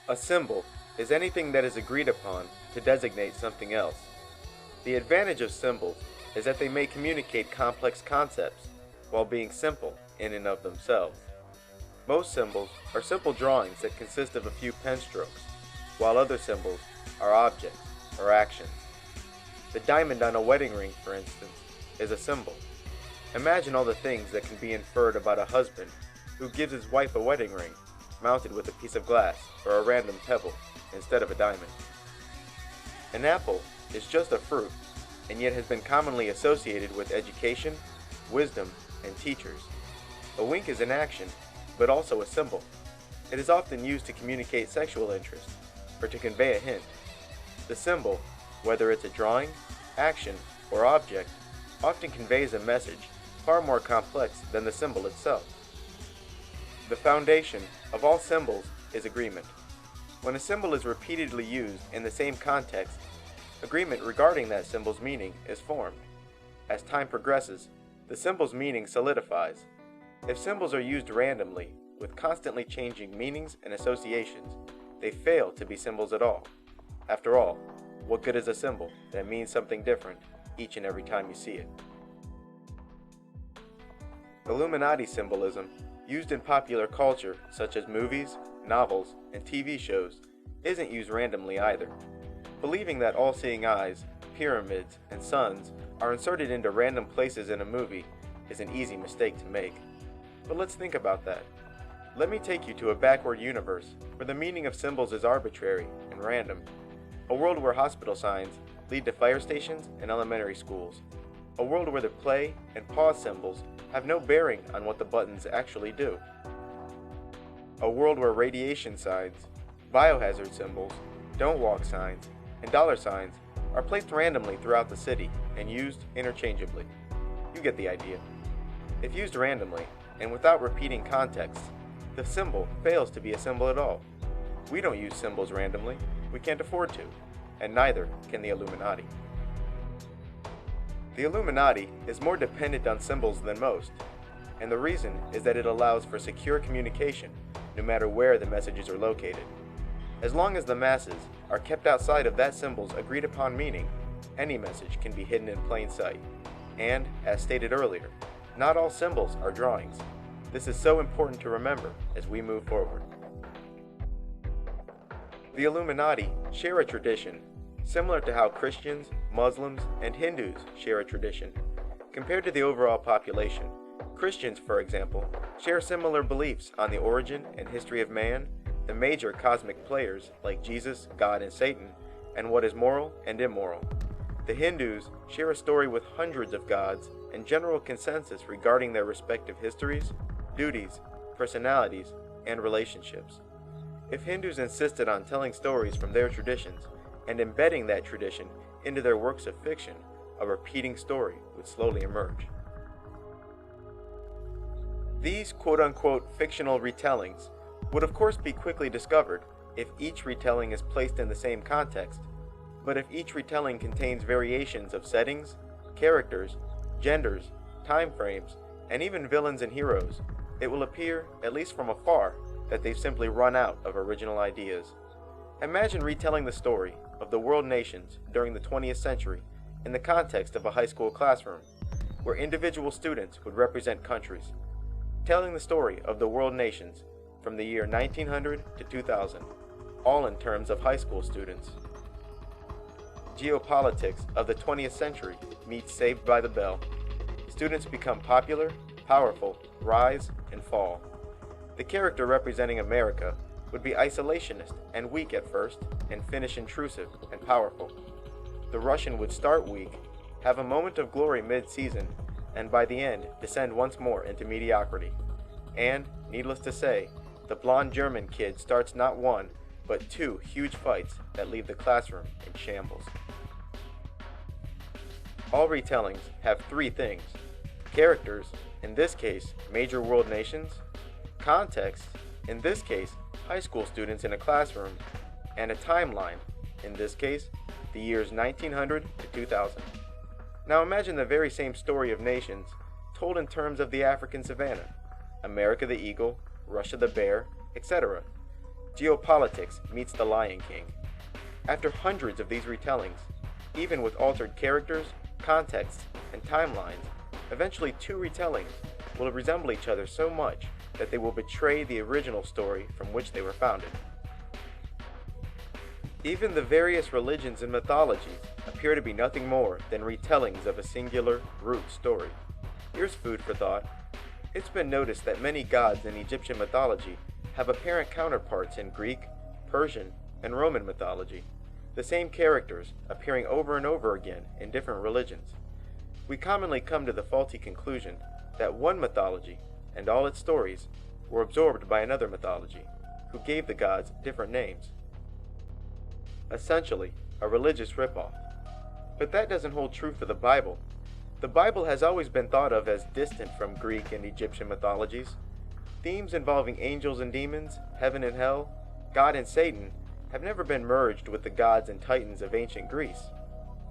A symbol is anything that is agreed upon to designate something else. The advantage of symbols is that they may communicate complex concepts while being simple in and of themselves. Most symbols are simple drawings that consist of a few pen strokes, while other symbols are objects or actions. The diamond on a wedding ring, for instance, is a symbol. Imagine all the things that can be inferred about a husband who gives his wife a wedding ring mounted with a piece of glass or a random pebble instead of a diamond. An apple is just a fruit, and yet has been commonly associated with education, wisdom, and teachers. A wink is an action, but also a symbol. It is often used to communicate sexual interest, or to convey a hint. The symbol, whether it's a drawing, action, or object, often conveys a message far more complex than the symbol itself. The foundation of all symbols is agreement. When a symbol is repeatedly used in the same context, agreement regarding that symbol's meaning is formed. As time progresses, the symbol's meaning solidifies. If symbols are used randomly, with constantly changing meanings and associations, they fail to be symbols at all. After all, what good is a symbol that means something different each and every time you see it? Illuminati symbolism, used in popular culture such as movies, novels, and TV shows, isn't used randomly either. Believing that all-seeing eyes, pyramids, and suns are inserted into random places in a movie is an easy mistake to make. But let's think about that. Let me take you to a backward universe where the meaning of symbols is arbitrary and random. A world where hospital signs lead to fire stations and elementary schools. A world where the play and pause symbols have no bearing on what the buttons actually do. A world where radiation signs, biohazard symbols, don't walk signs, and dollar signs are placed randomly throughout the city and used interchangeably. You get the idea. If used randomly and without repeating context, the symbol fails to be a symbol at all. We don't use symbols randomly, we can't afford to, and neither can the Illuminati. The Illuminati is more dependent on symbols than most, and the reason is that it allows for secure communication no matter where the messages are located. As long as the masses are kept outside of that symbol's agreed upon meaning, any message can be hidden in plain sight. And, as stated earlier, not all symbols are drawings. This is so important to remember as we move forward. The Illuminati share a tradition similar to how Christians, Muslims, and Hindus share a tradition. Compared to the overall population, Christians, for example, share similar beliefs on the origin and history of man, the major cosmic players like Jesus, God, and Satan, and what is moral and immoral. The Hindus share a story with hundreds of gods and general consensus regarding their respective histories, duties, personalities, and relationships. If Hindus insisted on telling stories from their traditions and embedding that tradition into their works of fiction, a repeating story would slowly emerge. These quote-unquote fictional retellings would of course be quickly discovered if each retelling is placed in the same context, but if each retelling contains variations of settings, characters, genders, time frames, and even villains and heroes, it will appear, at least from afar, that they've simply run out of original ideas. Imagine retelling the story of the world nations during the 20th century in the context of a high school classroom, where individual students would represent countries. Telling the story of the world nations from the year 1900 to 2000, all in terms of high school students. Geopolitics of the 20th century meets Saved by the Bell. Students become popular, powerful, rise, and fall. The character representing America would be isolationist and weak at first, and finish intrusive and powerful. The Russian would start weak, have a moment of glory mid-season, and by the end descend once more into mediocrity. And, needless to say, the blonde German kid starts not one, but two huge fights that leave the classroom in shambles. All retellings have three things: characters, in this case major world nations; context, in this case high school students in a classroom; and a timeline, in this case the years 1900 to 2000. Now imagine the very same story of nations told in terms of the African savanna, America the eagle, Russia the bear, etc. Geopolitics meets The Lion King. After hundreds of these retellings, even with altered characters, contexts, and timelines, eventually two retellings will resemble each other so much that they will betray the original story from which they were founded. Even the various religions and mythologies appear to be nothing more than retellings of a singular root story. Here's food for thought. It's been noticed that many gods in Egyptian mythology have apparent counterparts in Greek, Persian, and Roman mythology, the same characters appearing over and over again in different religions. We commonly come to the faulty conclusion that one mythology and all its stories were absorbed by another mythology, who gave the gods different names. Essentially, a religious ripoff. But that doesn't hold true for the Bible. The Bible has always been thought of as distant from Greek and Egyptian mythologies. Themes involving angels and demons, heaven and hell, God and Satan have never been merged with the gods and titans of ancient Greece.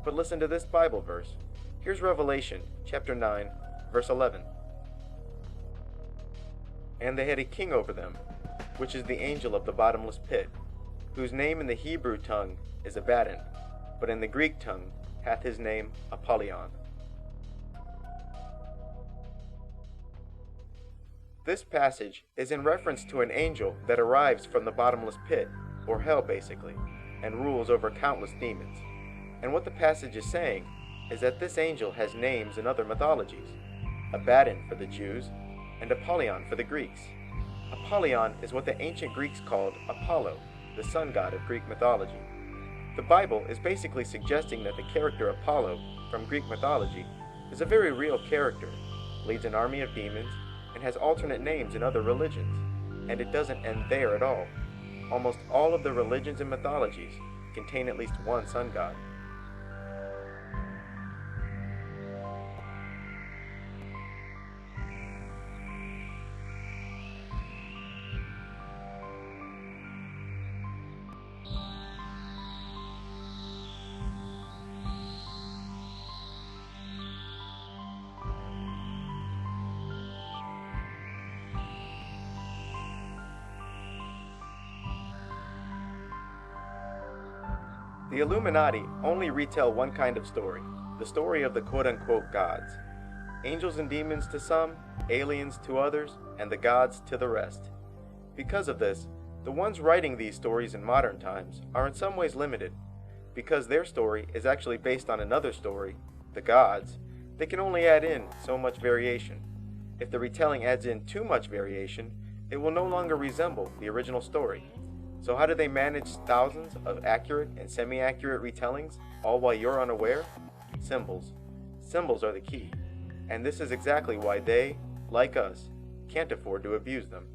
But listen to this Bible verse. Here's Revelation chapter 9, verse 11. And they had a king over them, which is the angel of the bottomless pit, whose name in the Hebrew tongue is Abaddon, but in the Greek tongue hath his name Apollyon. This passage is in reference to an angel that arrives from the bottomless pit, or hell basically, and rules over countless demons. And what the passage is saying is that this angel has names in other mythologies, Abaddon for the Jews, and Apollyon for the Greeks. Apollyon is what the ancient Greeks called Apollo, the sun god of Greek mythology. The Bible is basically suggesting that the character Apollo from Greek mythology is a very real character, leads an army of demons, and has alternate names in other religions. And it doesn't end there at all. Almost all of the religions and mythologies contain at least one sun god. The Illuminati only retell one kind of story, the story of the quote-unquote gods. Angels and demons to some, aliens to others, and the gods to the rest. Because of this, the ones writing these stories in modern times are in some ways limited. Because their story is actually based on another story, the gods, they can only add in so much variation. If the retelling adds in too much variation, it will no longer resemble the original story. So how do they manage thousands of accurate and semi-accurate retellings, all while you're unaware? Symbols. Symbols are the key. And this is exactly why they, like us, can't afford to abuse them.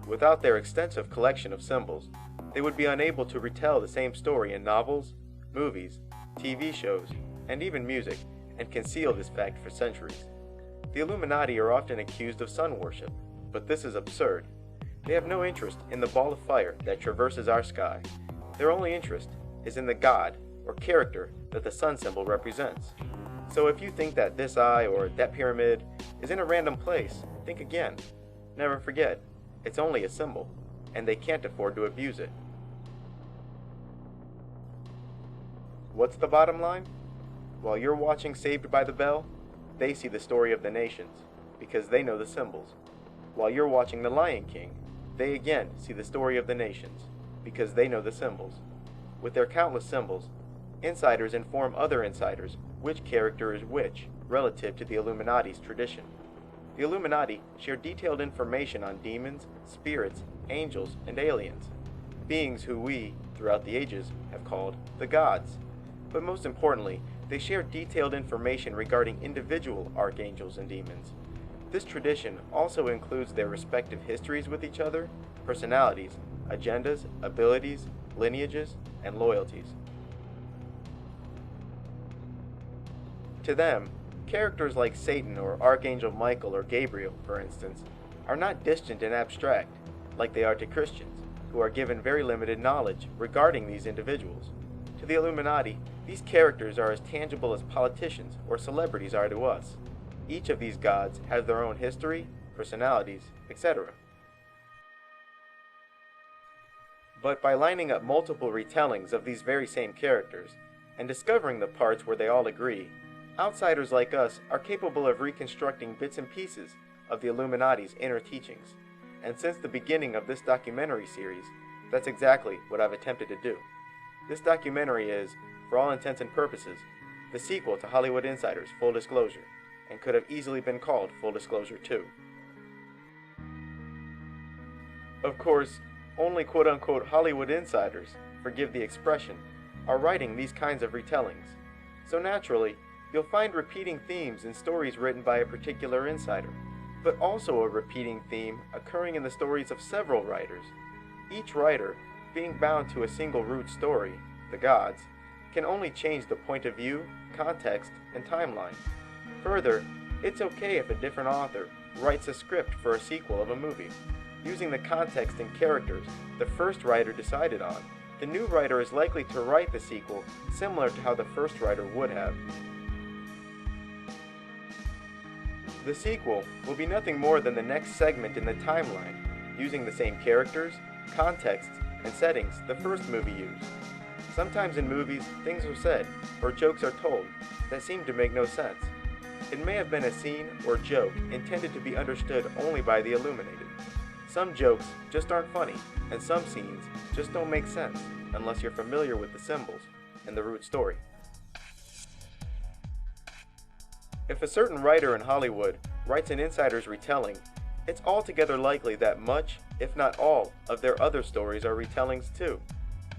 Without their extensive collection of symbols, they would be unable to retell the same story in novels, movies, TV shows, and even music, and conceal this fact for centuries. The Illuminati are often accused of sun worship, but this is absurd. They have no interest in the ball of fire that traverses our sky. Their only interest is in the god or character that the sun symbol represents. So if you think that this eye or that pyramid is in a random place, think again. Never forget, it's only a symbol, and they can't afford to abuse it. What's the bottom line? While you're watching Saved by the Bell, they see the story of the nations, because they know the symbols. While you're watching The Lion King, they again see the story of the nations, because they know the symbols. With their countless symbols, insiders inform other insiders which character is which relative to the Illuminati's tradition. The Illuminati share detailed information on demons, spirits, angels, and aliens, beings who we, throughout the ages, have called the gods. But most importantly, they share detailed information regarding individual archangels and demons. This tradition also includes their respective histories with each other, personalities, agendas, abilities, lineages, and loyalties. To them, characters like Satan or Archangel Michael or Gabriel, for instance, are not distant and abstract, like they are to Christians, who are given very limited knowledge regarding these individuals. To the Illuminati, these characters are as tangible as politicians or celebrities are to us. Each of these gods has their own history, personalities, etc. But by lining up multiple retellings of these very same characters, and discovering the parts where they all agree, outsiders like us are capable of reconstructing bits and pieces of the Illuminati's inner teachings. And since the beginning of this documentary series, that's exactly what I've attempted to do. This documentary is, for all intents and purposes, the sequel to Hollywood Insider's Full Disclosure, and could have easily been called Full Disclosure 2. Of course, only quote-unquote Hollywood insiders, forgive the expression, are writing these kinds of retellings. So naturally, you'll find repeating themes in stories written by a particular insider, but also a repeating theme occurring in the stories of several writers. Each writer, being bound to a single root story, the gods, can only change the point of view, context, and timeline. Further, it's okay if a different author writes a script for a sequel of a movie. Using the context and characters the first writer decided on, the new writer is likely to write the sequel similar to how the first writer would have. The sequel will be nothing more than the next segment in the timeline, using the same characters, contexts, and settings the first movie used. Sometimes in movies, things are said, or jokes are told, that seem to make no sense. It may have been a scene or joke intended to be understood only by the illuminated. Some jokes just aren't funny, and some scenes just don't make sense unless you're familiar with the symbols and the root story. If a certain writer in Hollywood writes an insider's retelling, it's altogether likely that much, if not all, of their other stories are retellings too.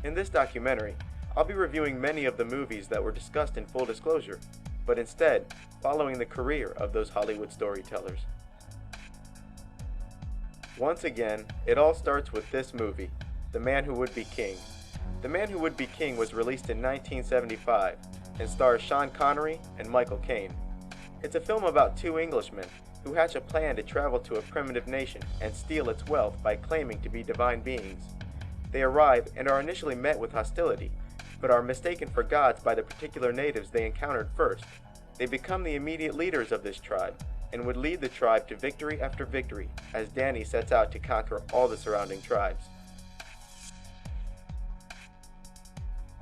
In this documentary, I'll be reviewing many of the movies that were discussed in Full Disclosure, but instead following the career of those Hollywood storytellers. Once again, it all starts with this movie, The Man Who Would Be King. The Man Who Would Be King was released in 1975 and stars Sean Connery and Michael Caine. It's a film about two Englishmen who hatch a plan to travel to a primitive nation and steal its wealth by claiming to be divine beings. They arrive and are initially met with hostility, but are mistaken for gods by the particular natives they encountered first. They become the immediate leaders of this tribe, and would lead the tribe to victory after victory as Danny sets out to conquer all the surrounding tribes.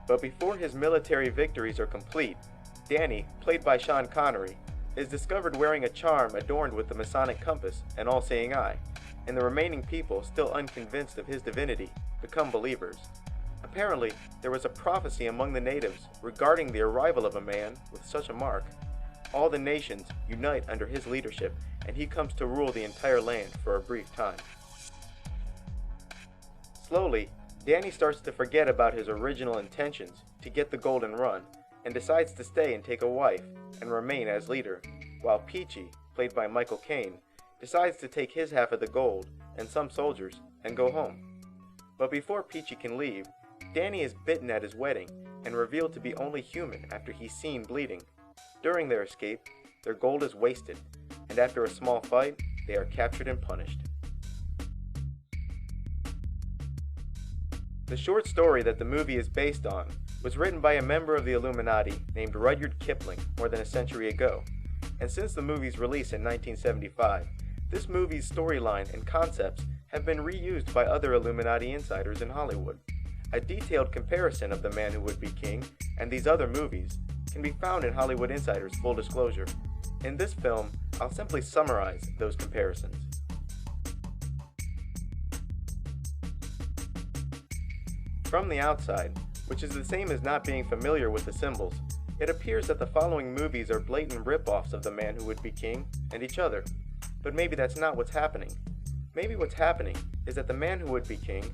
But before his military victories are complete, Danny, played by Sean Connery, is discovered wearing a charm adorned with the Masonic compass and all-seeing eye, and the remaining people, still unconvinced of his divinity, become believers. Apparently, there was a prophecy among the natives regarding the arrival of a man with such a mark. All the nations unite under his leadership, and he comes to rule the entire land for a brief time. Slowly, Danny starts to forget about his original intentions to get the golden run, and decides to stay and take a wife and remain as leader, while Peachy, played by Michael Caine, decides to take his half of the gold and some soldiers and go home. But before Peachy can leave, Danny is bitten at his wedding and revealed to be only human after he's seen bleeding. During their escape, their gold is wasted, and after a small fight, they are captured and punished. The short story that the movie is based on was written by a member of the Illuminati named Rudyard Kipling more than a century ago, and since the movie's release in 1975, this movie's storyline and concepts have been reused by other Illuminati insiders in Hollywood. A detailed comparison of The Man Who Would Be King and these other movies can be found in Hollywood Insider's Full Disclosure. In this film, I'll simply summarize those comparisons. From the outside, which is the same as not being familiar with the symbols, it appears that the following movies are blatant rip-offs of The Man Who Would Be King and each other. But maybe that's not what's happening. Maybe what's happening is that The Man Who Would Be King,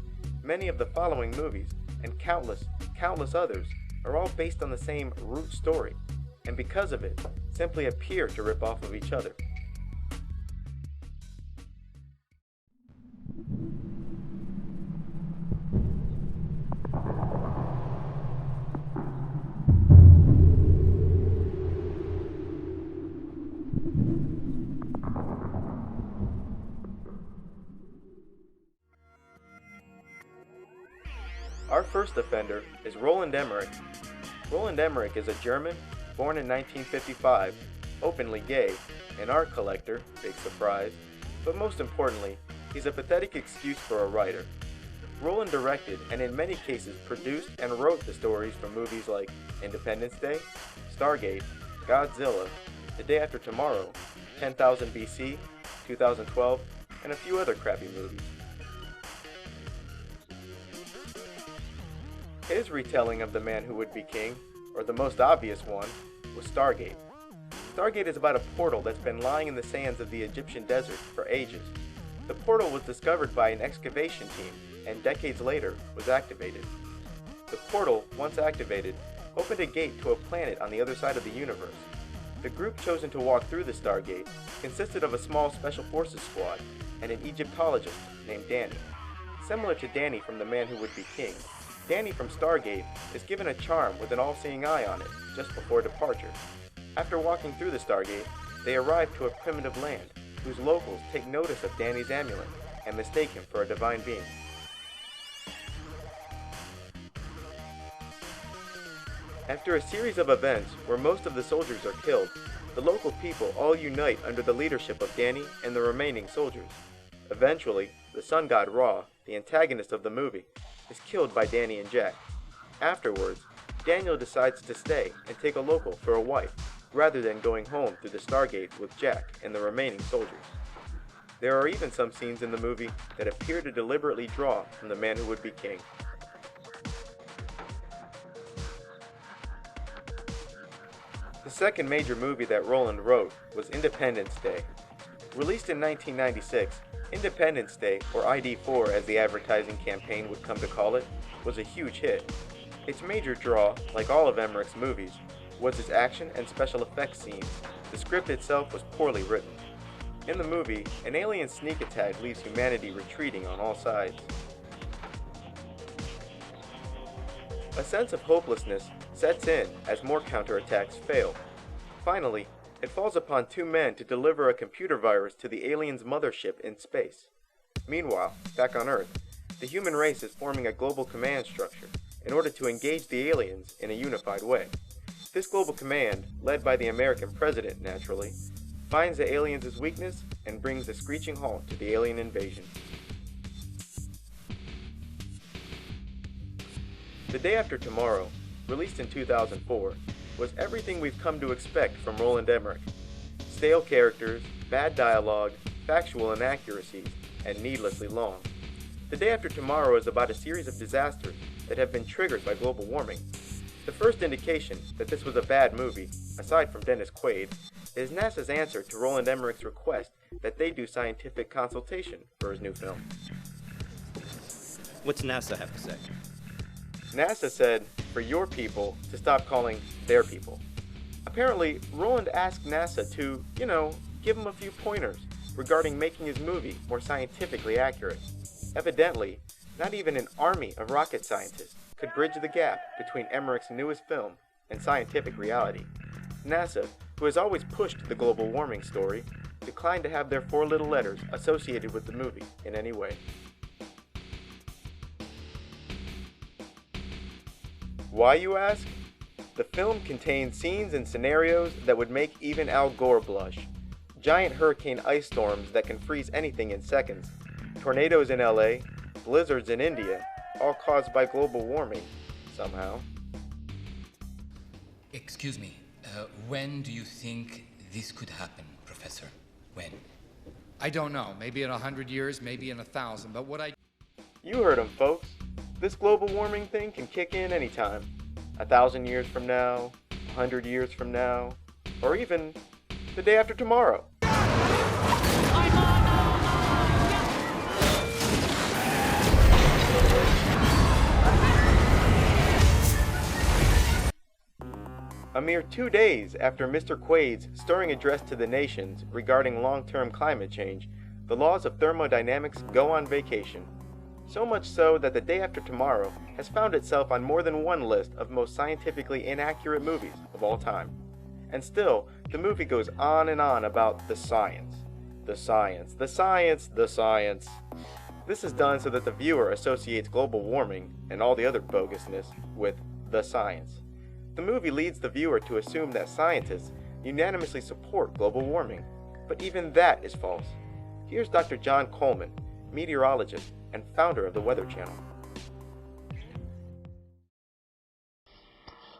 many of the following movies, and countless others, are all based on the same root story, and because of it, simply appear to rip off of each other. Our first offender is Roland Emmerich. Roland Emmerich is a German, born in 1955, openly gay, an art collector, big surprise, but most importantly, he's a pathetic excuse for a writer. Roland directed and in many cases produced and wrote the stories for movies like Independence Day, Stargate, Godzilla, The Day After Tomorrow, 10,000 BC, 2012, and a few other crappy movies. His retelling of The Man Who Would Be King, or the most obvious one, was Stargate. Stargate is about a portal that's been lying in the sands of the Egyptian desert for ages. The portal was discovered by an excavation team and decades later was activated. The portal, once activated, opened a gate to a planet on the other side of the universe. The group chosen to walk through the Stargate consisted of a small Special Forces squad and an Egyptologist named Danny. Similar to Danny from The Man Who Would Be King, Danny from Stargate is given a charm with an all-seeing eye on it just before departure. After walking through the Stargate, they arrive to a primitive land whose locals take notice of Danny's amulet and mistake him for a divine being. After a series of events where most of the soldiers are killed, the local people all unite under the leadership of Danny and the remaining soldiers. Eventually, the sun god Ra, the antagonist of the movie, is killed by Danny and Jack. Afterwards, Daniel decides to stay and take a local for a wife, rather than going home through the Stargate with Jack and the remaining soldiers. There are even some scenes in the movie that appear to deliberately draw from The Man Who Would Be King. The second major movie that Roland wrote was Independence Day. Released in 1996, Independence Day, or ID4 as the advertising campaign would come to call it, was a huge hit. Its major draw, like all of Emmerich's movies, was its action and special effects scenes. The script itself was poorly written. In the movie, an alien sneak attack leaves humanity retreating on all sides. A sense of hopelessness sets in as more counterattacks fail. Finally, it falls upon two men to deliver a computer virus to the aliens' mothership in space. Meanwhile, back on Earth, the human race is forming a global command structure in order to engage the aliens in a unified way. This global command, led by the American president naturally, finds the aliens' weakness and brings a screeching halt to the alien invasion. The Day After Tomorrow, released in 2004, was everything we've come to expect from Roland Emmerich. Stale characters, bad dialogue, factual inaccuracies, and needlessly long. The Day After Tomorrow is about a series of disasters that have been triggered by global warming. The first indication that this was a bad movie, aside from Dennis Quaid, is NASA's answer to Roland Emmerich's request that they do scientific consultation for his new film. What's NASA have to say? NASA said for your people to stop calling their people. Apparently, Roland asked NASA to, give him a few pointers regarding making his movie more scientifically accurate. Evidently, not even an army of rocket scientists could bridge the gap between Emmerich's newest film and scientific reality. NASA, who has always pushed the global warming story, declined to have their four little letters associated with the movie in any way. Why, you ask? The film contains scenes and scenarios that would make even Al Gore blush. Giant hurricane ice storms that can freeze anything in seconds, tornadoes in LA, blizzards in India, all caused by global warming, somehow. Excuse me, when do you think this could happen, Professor? When? I don't know. Maybe in 100 years, maybe in 1,000, but what I... You heard him, folks. This global warming thing can kick in anytime. 1,000 years from now, 100 years from now, or even the day after tomorrow. A mere 2 days after Mr. Quaid's stirring address to the nations regarding long-term climate change, the laws of thermodynamics go on vacation. So much so that The Day After Tomorrow has found itself on more than one list of most scientifically inaccurate movies of all time. And still, the movie goes on and on about the science. The science, the science, the science. This is done so that the viewer associates global warming and all the other bogusness with the science. The movie leads the viewer to assume that scientists unanimously support global warming, but even that is false. Here's Dr. John Coleman, meteorologist and founder of the Weather Channel.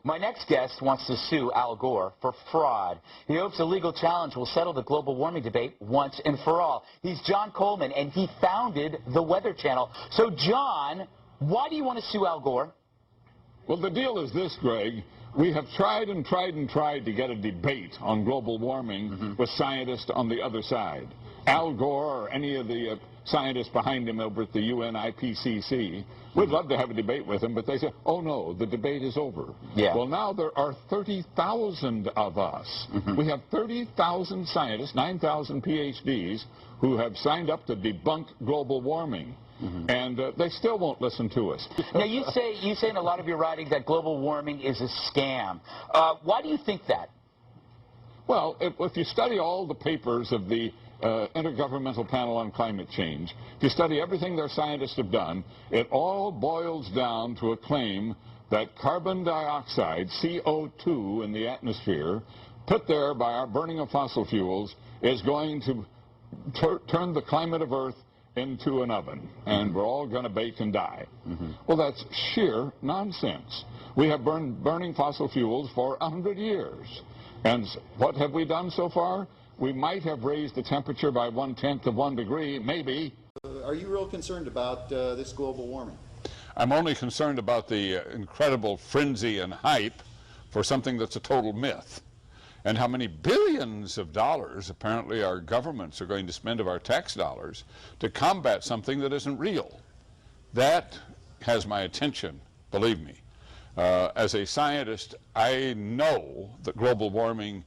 My next guest wants to sue Al Gore for fraud. He hopes a legal challenge will settle the global warming debate once and for all. He's John Coleman, and he founded the Weather Channel. So, John, why do you want to sue Al Gore? Well, the deal is this, Greg. We have tried and tried and tried to get a debate on global warming with scientists on the other side. Al Gore or any of the scientists behind him over at the UN IPCC, we'd love to have a debate with them, but they say, oh no, the debate is over. Yeah. Well, now there are 30,000 of us. We have 30,000 scientists, 9,000 PhDs, who have signed up to debunk global warming. And they still won't listen to us. Now, you say in a lot of your writing that global warming is a scam. Why do you think that? Well, if you study all the papers of the Intergovernmental Panel on Climate Change, if you study everything their scientists have done, it all boils down to a claim that carbon dioxide, CO2 in the atmosphere, put there by our burning of fossil fuels, is going to turn the climate of Earth into an oven, and we're all going to bake and die. Well, that's sheer nonsense. We have burning fossil fuels for 100 years. And what have we done so far? We might have raised the temperature by 1/10 of 1 degree, maybe. Are you real concerned about this global warming? I'm only concerned about the incredible frenzy and hype for something that's a total myth. And how many billions of dollars apparently our governments are going to spend of our tax dollars to combat something that isn't real. That has my attention, believe me. As a scientist, I know that global warming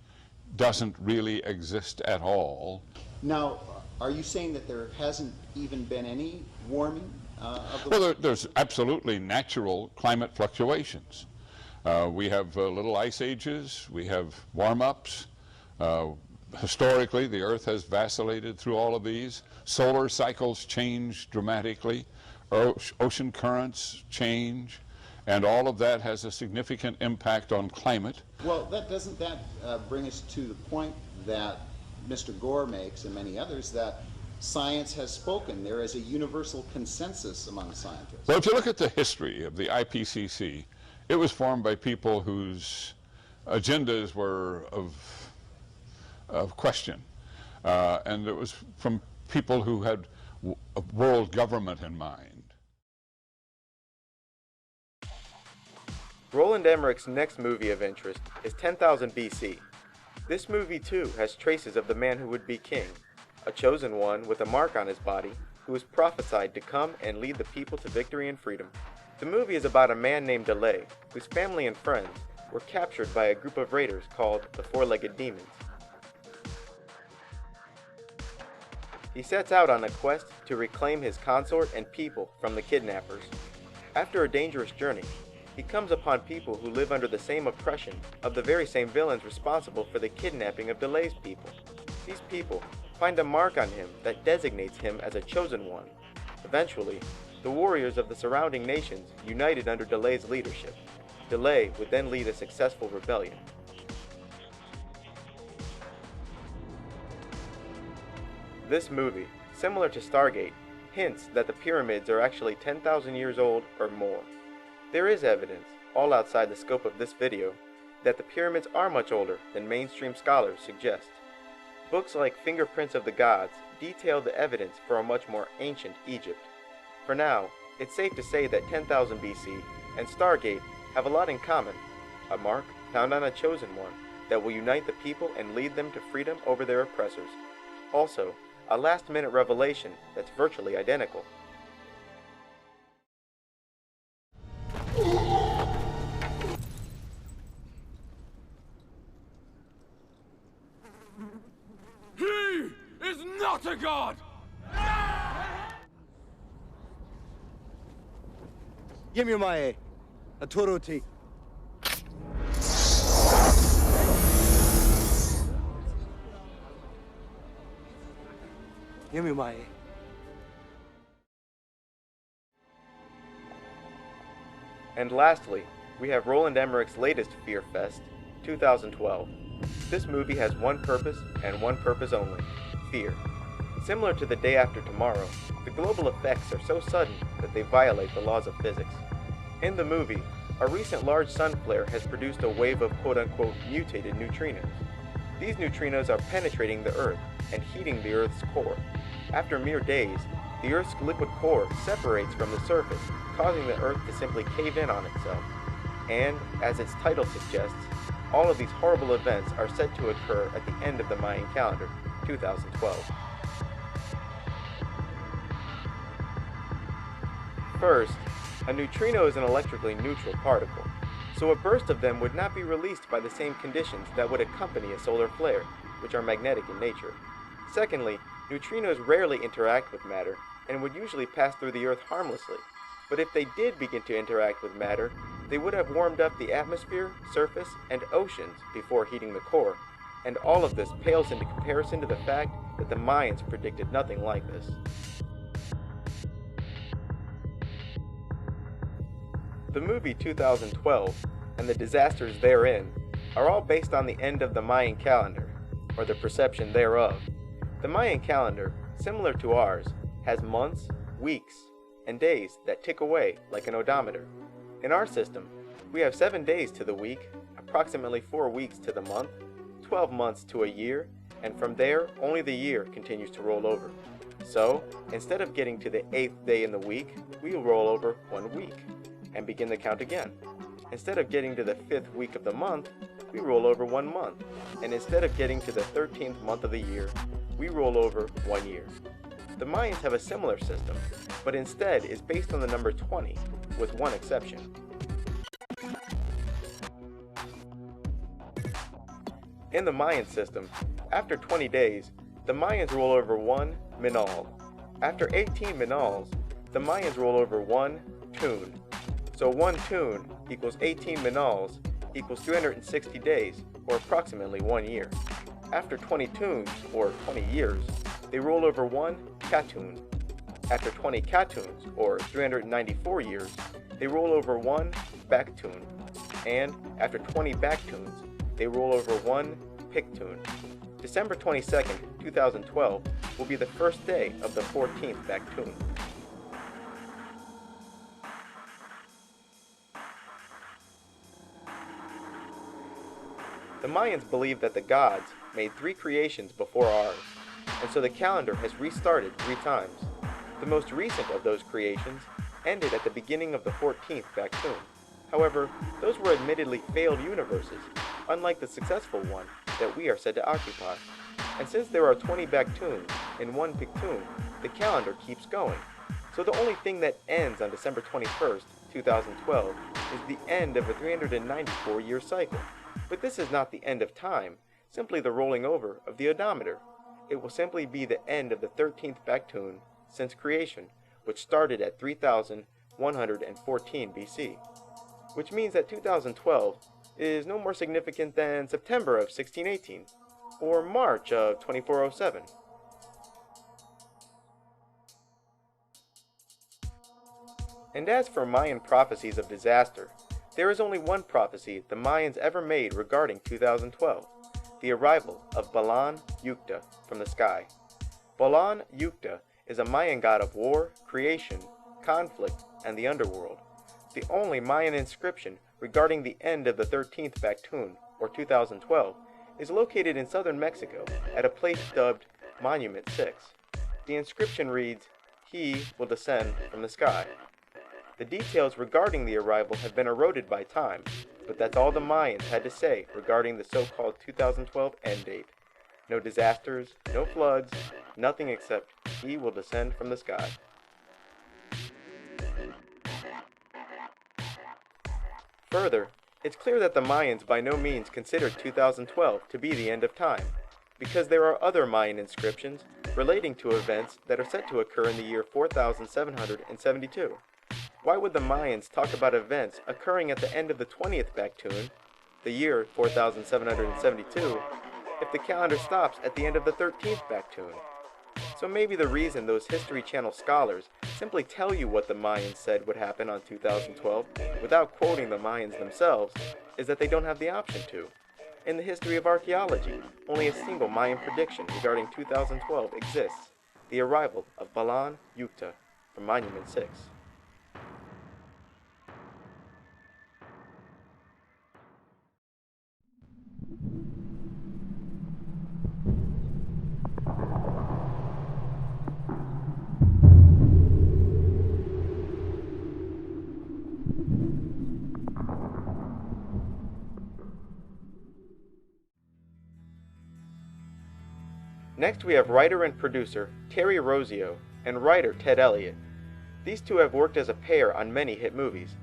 doesn't really exist at all. Now, are you saying that there hasn't even been any warming of the Well, there's absolutely natural climate fluctuations. We have little ice ages, we have warm-ups. Historically, the Earth has vacillated through all of these. Solar cycles change dramatically, ocean currents change, and all of that has a significant impact on climate. Well, doesn't that bring us to the point that Mr. Gore makes and many others, that science has spoken? There is a universal consensus among scientists. Well, if you look at the history of the IPCC, it was formed by people whose agendas were of question. And it was from people who had world government in mind. Roland Emmerich's next movie of interest is 10,000 BC. This movie too has traces of the man who would be king, a chosen one with a mark on his body who was prophesied to come and lead the people to victory and freedom. The movie is about a man named Delay, whose family and friends were captured by a group of raiders called the Four-Legged Demons. He sets out on a quest to reclaim his consort and people from the kidnappers. After a dangerous journey, he comes upon people who live under the same oppression of the very same villains responsible for the kidnapping of Delay's people. These people find a mark on him that designates him as a chosen one. Eventually, the warriors of the surrounding nations united under Delay's leadership. Delay would then lead a successful rebellion. This movie, similar to Stargate, hints that the pyramids are actually 10,000 years old or more. There is evidence, all outside the scope of this video, that the pyramids are much older than mainstream scholars suggest. Books like Fingerprints of the Gods detail the evidence for a much more ancient Egypt. For now, it's safe to say that 10,000 BC and Stargate have a lot in common, a mark found on a chosen one that will unite the people and lead them to freedom over their oppressors. Also, a last-minute revelation that's virtually identical. He is not a god! Yemyumae, Aturuti. Yemyumae. And lastly, we have Roland Emmerich's latest Fear Fest, 2012. This movie has one purpose and one purpose only: fear. Similar to The Day After Tomorrow, the global effects are so sudden that they violate the laws of physics. In the movie, a recent large sun flare has produced a wave of quote-unquote mutated neutrinos. These neutrinos are penetrating the Earth and heating the Earth's core. After mere days, the Earth's liquid core separates from the surface, causing the Earth to simply cave in on itself. And, as its title suggests, all of these horrible events are said to occur at the end of the Mayan calendar, 2012. First, a neutrino is an electrically neutral particle, so a burst of them would not be released by the same conditions that would accompany a solar flare, which are magnetic in nature. Secondly, neutrinos rarely interact with matter and would usually pass through the Earth harmlessly, but if they did begin to interact with matter, they would have warmed up the atmosphere, surface, and oceans before heating the core, and all of this pales into comparison to the fact that the Mayans predicted nothing like this. The movie 2012 and the disasters therein are all based on the end of the Mayan calendar, or the perception thereof. The Mayan calendar, similar to ours, has months, weeks, and days that tick away like an odometer. In our system, we have 7 days to the week, approximately 4 weeks to the month, 12 months to a year, and from there, only the year continues to roll over. So, instead of getting to the 8th day in the week, we will roll over 1 week and begin the count again. Instead of getting to the 5th week of the month, we roll over 1 month, and instead of getting to the 13th month of the year, we roll over 1 year. The Mayans have a similar system, but instead is based on the number 20, with one exception. In the Mayan system, after 20 days, the Mayans roll over 1 minal. After 18 minals, the Mayans roll over 1 tune. So 1 tune equals 18 minals equals 360 days, or approximately 1 year. After 20 tunes, or 20 years, they roll over 1 katun. After 20 katuns, or 394 years, they roll over 1 baktun. And after 20 baktuns, they roll over 1 piktun. December 22nd, 2012 will be the first day of the 14th baktun. The Mayans believe that the gods made 3 creations before ours, and so the calendar has restarted 3 times. The most recent of those creations ended at the beginning of the 14th baktun. However, those were admittedly failed universes, unlike the successful one that we are said to occupy. And since there are 20 baktuns in 1 piktun, the calendar keeps going. So the only thing that ends on December 21st, 2012 is the end of a 394-year cycle. But this is not the end of time, simply the rolling over of the odometer. It will simply be the end of the 13th baktun since creation, which started at 3114 BC. Which means that 2012 is no more significant than September of 1618, or March of 2407. And as for Mayan prophecies of disaster, there is only one prophecy the Mayans ever made regarding 2012, the arrival of Balan Yukta from the sky. Balan Yukta is a Mayan god of war, creation, conflict, and the underworld. The only Mayan inscription regarding the end of the 13th baktun, or 2012, is located in southern Mexico at a place dubbed Monument 6. The inscription reads, "He will descend from the sky." The details regarding the arrival have been eroded by time, but that's all the Mayans had to say regarding the so-called 2012 end date. No disasters, no floods, nothing except he will descend from the sky. Further, it's clear that the Mayans by no means considered 2012 to be the end of time, because there are other Mayan inscriptions relating to events that are set to occur in the year 4772. Why would the Mayans talk about events occurring at the end of the 20th baktun, the year 4772, if the calendar stops at the end of the 13th baktun? So maybe the reason those History Channel scholars simply tell you what the Mayans said would happen on 2012 without quoting the Mayans themselves is that they don't have the option to. In the history of archaeology, only a single Mayan prediction regarding 2012 exists, the arrival of Balan Yukta from Monument 6. Next we have writer and producer Terry Rossio and writer Ted Elliott. These two have worked as a pair on many hit movies.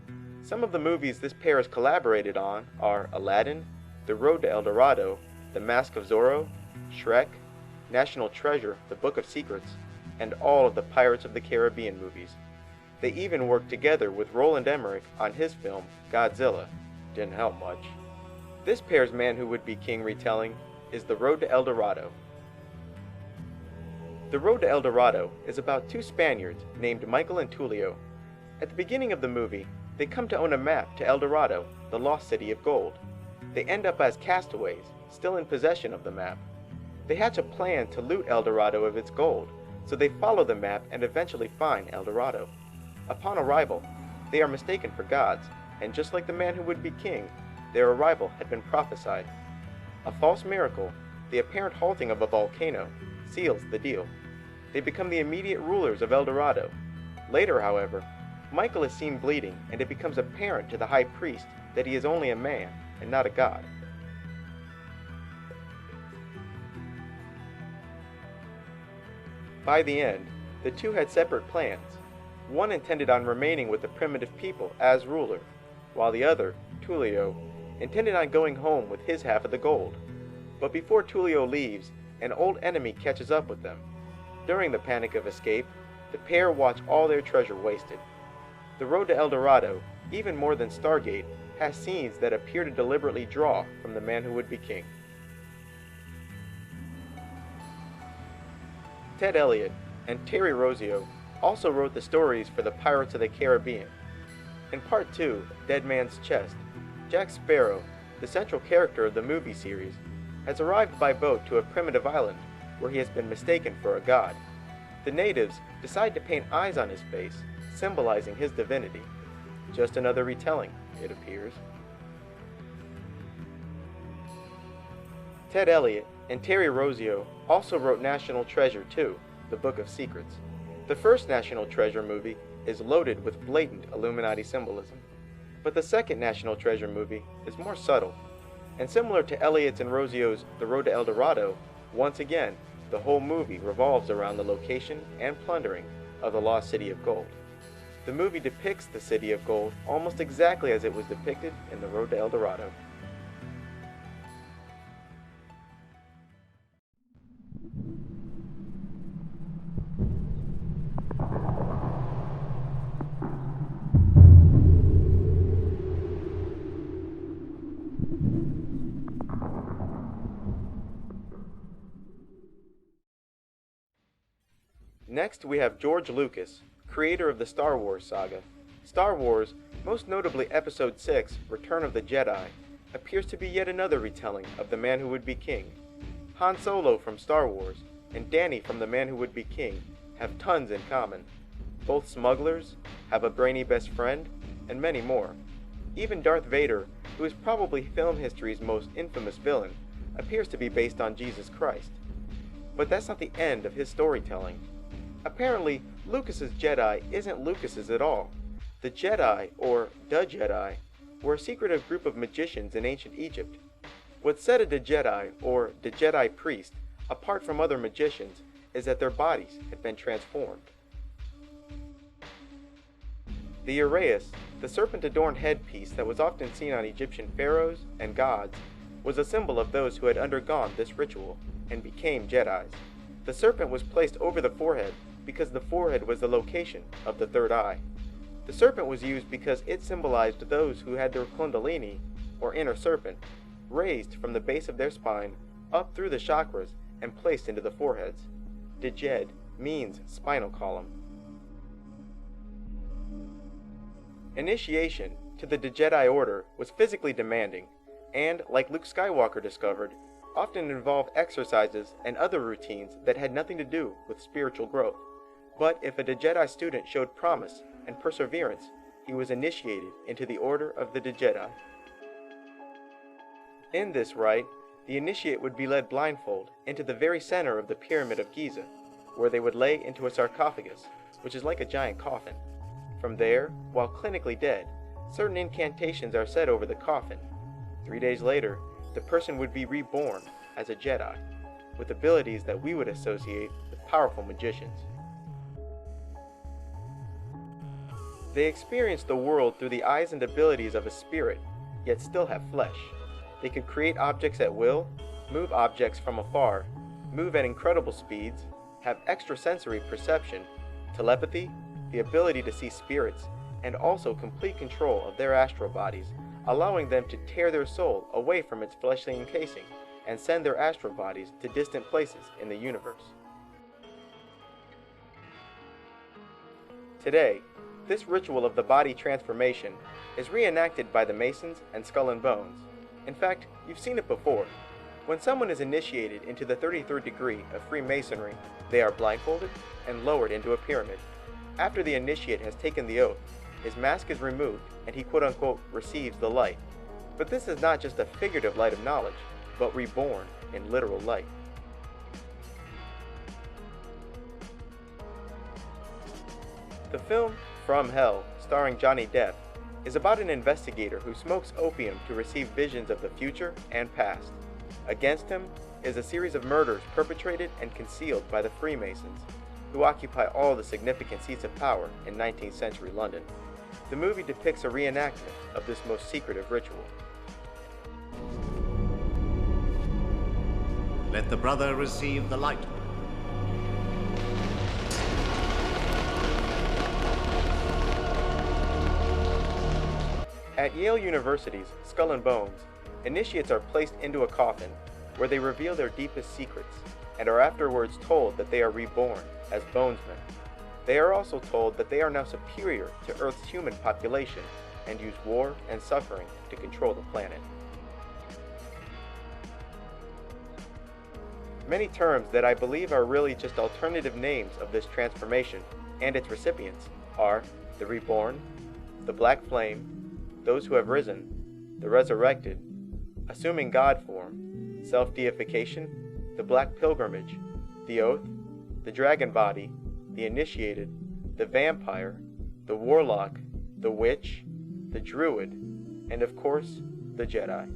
Some of the movies this pair has collaborated on are Aladdin, The Road to El Dorado, The Mask of Zorro, Shrek, National Treasure, The Book of Secrets, and all of the Pirates of the Caribbean movies. They even worked together with Roland Emmerich on his film Godzilla. Didn't help much. This pair's Man Who Would Be King retelling is The Road to El Dorado. The Road to El Dorado is about two Spaniards named Michael and Tulio. At the beginning of the movie, they come to own a map to El Dorado, the lost city of gold. They end up as castaways, still in possession of the map. They hatch a plan to loot El Dorado of its gold, so they follow the map and eventually find El Dorado. Upon arrival, they are mistaken for gods, and just like the Man Who Would Be King, their arrival had been prophesied. A false miracle, the apparent halting of a volcano, seals the deal. They become the immediate rulers of El Dorado. Later, however, Michael is seen bleeding, and it becomes apparent to the high priest that he is only a man and not a god. By the end, the two had separate plans. One intended on remaining with the primitive people as ruler, while the other, Tulio, intended on going home with his half of the gold. But before Tulio leaves, an old enemy catches up with them. During the panic of escape, the pair watch all their treasure wasted. The Road to El Dorado, even more than Stargate, has scenes that appear to deliberately draw from The Man Who Would Be King. Ted Elliott and Terry Rossio also wrote the stories for the Pirates of the Caribbean. In Part 2, Dead Man's Chest, Jack Sparrow, the central character of the movie series, has arrived by boat to a primitive island where he has been mistaken for a god. The natives decide to paint eyes on his face, symbolizing his divinity. Just another retelling, it appears. Ted Elliott and Terry Rossio also wrote National Treasure 2, The Book of Secrets. The first National Treasure movie is loaded with blatant Illuminati symbolism, but the second National Treasure movie is more subtle. And similar to Elliott's and Rossio's The Road to El Dorado, once again, the whole movie revolves around the location and plundering of the lost city of gold. The movie depicts the city of gold almost exactly as it was depicted in The Road to El Dorado. Next, we have George Lucas, creator of the Star Wars saga. Star Wars, most notably Episode 6, Return of the Jedi, appears to be yet another retelling of The Man Who Would Be King. Han Solo from Star Wars and Danny from The Man Who Would Be King have tons in common. Both smugglers, have a brainy best friend, and many more. Even Darth Vader, who is probably film history's most infamous villain, appears to be based on Jesus Christ. But that's not the end of his storytelling. Apparently, Lucas's Jedi isn't Lucas's at all. The Jedi, or the Jedi, were a secretive group of magicians in ancient Egypt. What set a Jedi, or the Jedi priest, apart from other magicians is that their bodies had been transformed. The uraeus, the serpent-adorned headpiece that was often seen on Egyptian pharaohs and gods, was a symbol of those who had undergone this ritual and became Jedis. The serpent was placed over the forehead because the forehead was the location of the third eye. The serpent was used because it symbolized those who had their kundalini, or inner serpent, raised from the base of their spine up through the chakras and placed into the foreheads. Djed means spinal column. Initiation to the Jedi Order was physically demanding, and, like Luke Skywalker discovered, often involved exercises and other routines that had nothing to do with spiritual growth. But if a Jedi student showed promise and perseverance, he was initiated into the Order of the Jedi. In this rite, the initiate would be led blindfold into the very center of the Pyramid of Giza, where they would lay into a sarcophagus, which is like a giant coffin. From there, while clinically dead, certain incantations are said over the coffin. 3 days later, the person would be reborn as a Jedi. with abilities that we would associate with powerful magicians. They experience the world through the eyes and abilities of a spirit, yet still have flesh. They could create objects at will, move objects from afar, move at incredible speeds, have extrasensory perception, telepathy, the ability to see spirits, and also complete control of their astral bodies, allowing them to tear their soul away from its fleshly encasing and send their astral bodies to distant places in the universe. Today, this ritual of the body transformation is reenacted by the Masons and Skull and Bones. In fact, you've seen it before. When someone is initiated into the 33rd degree of Freemasonry, they are blindfolded and lowered into a pyramid. After the initiate has taken the oath, his mask is removed and he quote-unquote receives the light. But this is not just a figurative light of knowledge, but reborn in literal light. The film From Hell, starring Johnny Depp, is about an investigator who smokes opium to receive visions of the future and past. Against him is a series of murders perpetrated and concealed by the Freemasons, who occupy all the significant seats of power in 19th century London. The movie depicts a reenactment of this most secretive ritual. Let the brother receive the light. At Yale University's Skull and Bones, initiates are placed into a coffin where they reveal their deepest secrets and are afterwards told that they are reborn as bonesmen. They are also told that they are now superior to Earth's human population and use war and suffering to control the planet. Many terms that I believe are really just alternative names of this transformation and its recipients are the reborn, the black flame, those who have risen, the resurrected, assuming God form, self-deification, the black pilgrimage, the oath, the dragon body, the initiated, the vampire, the warlock, the witch, the druid, and of course, the Jedi.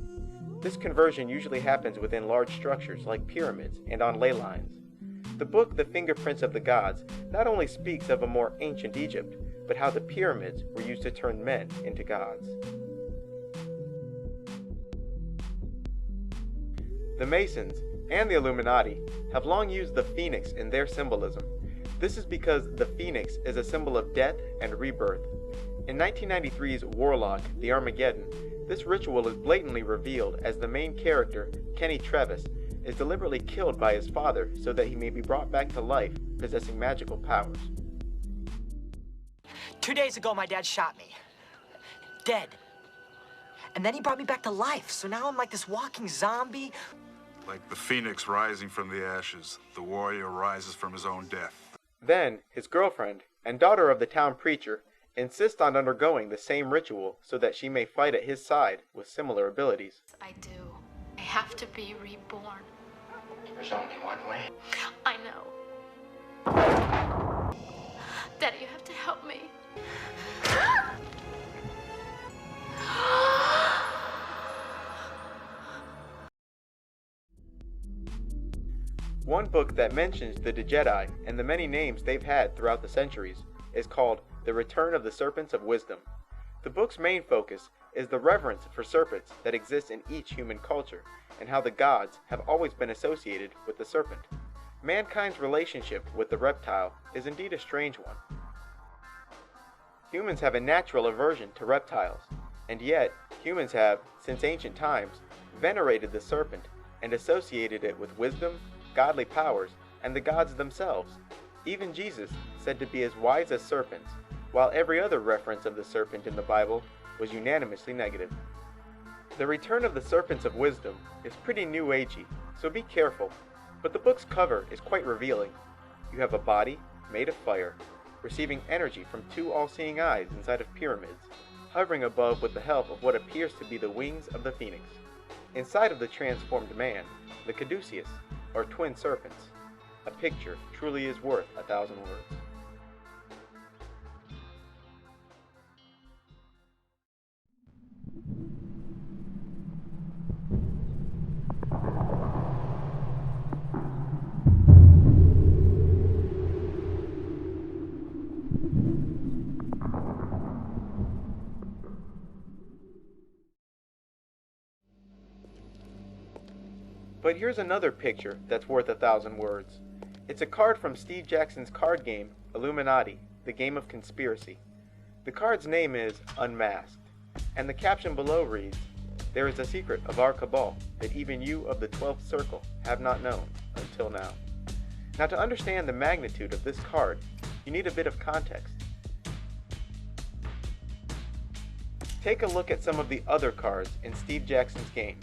This conversion usually happens within large structures like pyramids and on ley lines. The book The Fingerprints of the Gods not only speaks of a more ancient Egypt, but how the pyramids were used to turn men into gods. The Masons and the Illuminati have long used the phoenix in their symbolism. This is because the phoenix is a symbol of death and rebirth. In 1993's Warlock, the Armageddon, this ritual is blatantly revealed as the main character, Kenny Travis, is deliberately killed by his father so that he may be brought back to life, possessing magical powers. 2 days ago, my dad shot me. Dead. And then he brought me back to life, so now I'm like this walking zombie. Like the phoenix rising from the ashes, the warrior rises from his own death. Then, his girlfriend and daughter of the town preacher insist on undergoing the same ritual so that she may fight at his side with similar abilities. I do. I have to be reborn. There's only one way. I know. Daddy, you have to help me. One book that mentions the Jedi and the many names they've had throughout the centuries is called The Return of the Serpents of Wisdom. The book's main focus is the reverence for serpents that exists in each human culture and how the gods have always been associated with the serpent. Mankind's relationship with the reptile is indeed a strange one. Humans have a natural aversion to reptiles, and yet humans have, since ancient times, venerated the serpent and associated it with wisdom, godly powers, and the gods themselves. Even Jesus said to be as wise as serpents, while every other reference of the serpent in the Bible was unanimously negative. The Return of the Serpents of Wisdom is pretty new agey, so be careful, but the book's cover is quite revealing. You have a body made of fire, receiving energy from two all-seeing eyes inside of pyramids, hovering above with the help of what appears to be the wings of the phoenix. Inside of the transformed man, the caduceus, or twin serpents. A picture truly is worth 1,000 words. But here's another picture that's worth 1,000 words. It's a card from Steve Jackson's card game, Illuminati, the game of conspiracy. The card's name is Unmasked, and the caption below reads, "There is a secret of our cabal that even you of the 12th circle have not known until now." Now, to understand the magnitude of this card, you need a bit of context. Take a look at some of the other cards in Steve Jackson's game.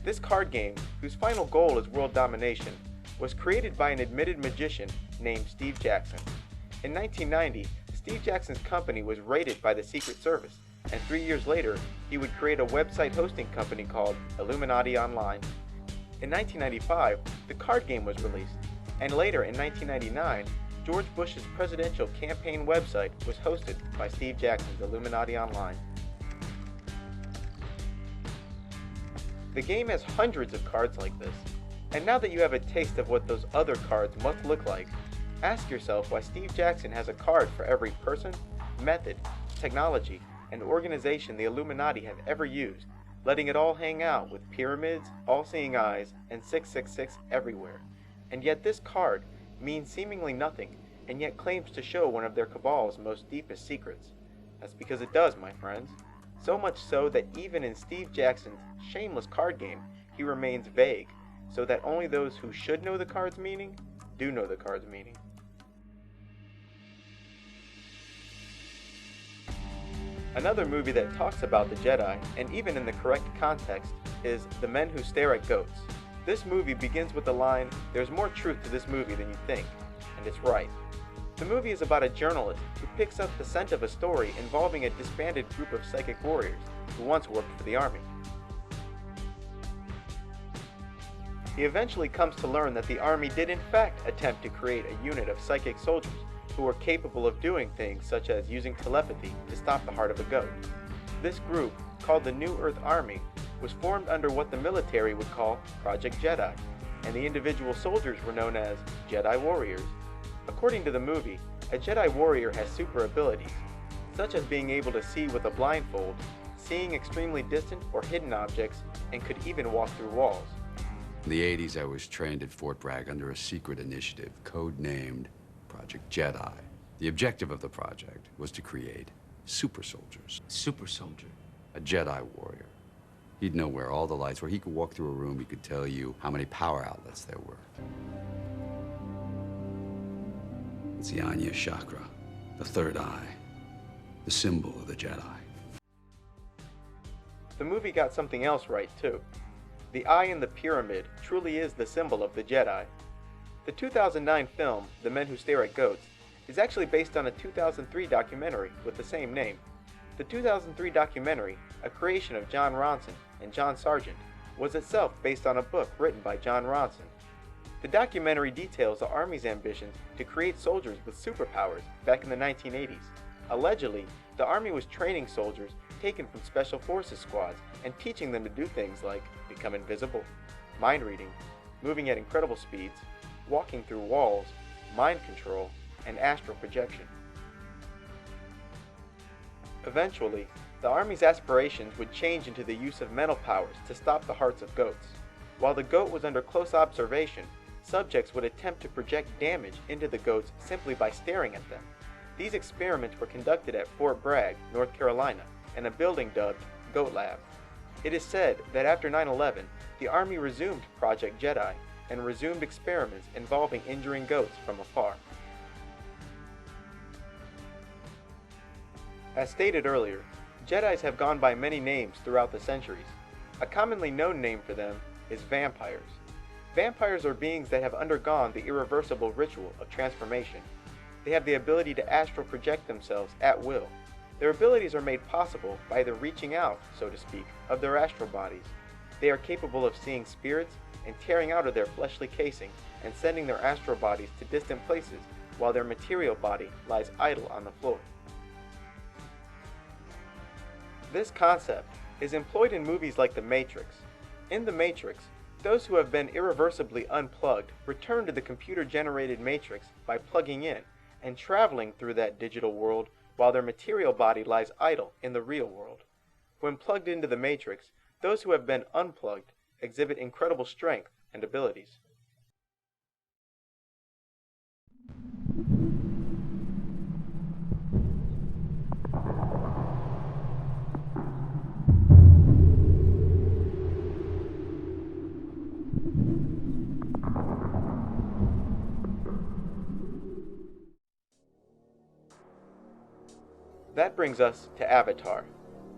This card game, whose final goal is world domination, was created by an admitted magician named Steve Jackson. In 1990, Steve Jackson's company was raided by the Secret Service, and 3 years later, he would create a website hosting company called Illuminati Online. In 1995, the card game was released, and later in 1999, George Bush's presidential campaign website was hosted by Steve Jackson's Illuminati Online. The game has hundreds of cards like this, and now that you have a taste of what those other cards must look like, ask yourself why Steve Jackson has a card for every person, method, technology, and organization the Illuminati have ever used, letting it all hang out with pyramids, all-seeing eyes, and 666 everywhere. And yet this card means seemingly nothing, and yet claims to show one of their cabal's most deepest secrets. That's because it does, my friends. So much so that even in Steve Jackson's shameless card game, he remains vague, so that only those who should know the card's meaning do know the card's meaning. Another movie that talks about the Jedi, and even in the correct context, is The Men Who Stare at Goats. This movie begins with the line, "There's more truth to this movie than you think," and it's right. The movie is about a journalist who picks up the scent of a story involving a disbanded group of psychic warriors who once worked for the army. He eventually comes to learn that the army did in fact attempt to create a unit of psychic soldiers who were capable of doing things such as using telepathy to stop the heart of a goat. This group, called the New Earth Army, was formed under what the military would call Project Jedi, and the individual soldiers were known as Jedi Warriors. According to the movie, a Jedi warrior has super abilities, such as being able to see with a blindfold, seeing extremely distant or hidden objects, and could even walk through walls. In the 80s, I was trained at Fort Bragg under a secret initiative, codenamed Project Jedi. The objective of the project was to create super soldiers. Super soldier? A Jedi warrior. He'd know where all the lights were. He could walk through a room, he could tell you how many power outlets there were. It's the Anya chakra, the third eye, the symbol of the Jedi. The movie got something else right, too. The eye in the pyramid truly is the symbol of the Jedi. The 2009 film, The Men Who Stare at Goats, is actually based on a 2003 documentary with the same name. The 2003 documentary, a creation of John Ronson and John Sargent, was itself based on a book written by John Ronson. The documentary details the Army's ambitions to create soldiers with superpowers back in the 1980s. Allegedly, the Army was training soldiers taken from Special Forces squads and teaching them to do things like become invisible, mind reading, moving at incredible speeds, walking through walls, mind control, and astral projection. Eventually, the Army's aspirations would change into the use of mental powers to stop the hearts of goats. While the goat was under close observation, subjects would attempt to project damage into the goats simply by staring at them. These experiments were conducted at Fort Bragg, North Carolina, in a building dubbed Goat Lab. It is said that after 9/11, the Army resumed Project Jedi and resumed experiments involving injuring goats from afar. As stated earlier, Jedis have gone by many names throughout the centuries. A commonly known name for them is vampires. Vampires are beings that have undergone the irreversible ritual of transformation. They have the ability to astral project themselves at will. Their abilities are made possible by the reaching out, so to speak, of their astral bodies. They are capable of seeing spirits and tearing out of their fleshly casing and sending their astral bodies to distant places while their material body lies idle on the floor. This concept is employed in movies like The Matrix. In The Matrix, those who have been irreversibly unplugged return to the computer-generated matrix by plugging in and traveling through that digital world while their material body lies idle in the real world. When plugged into the matrix, those who have been unplugged exhibit incredible strength, and abilities. That brings us to Avatar.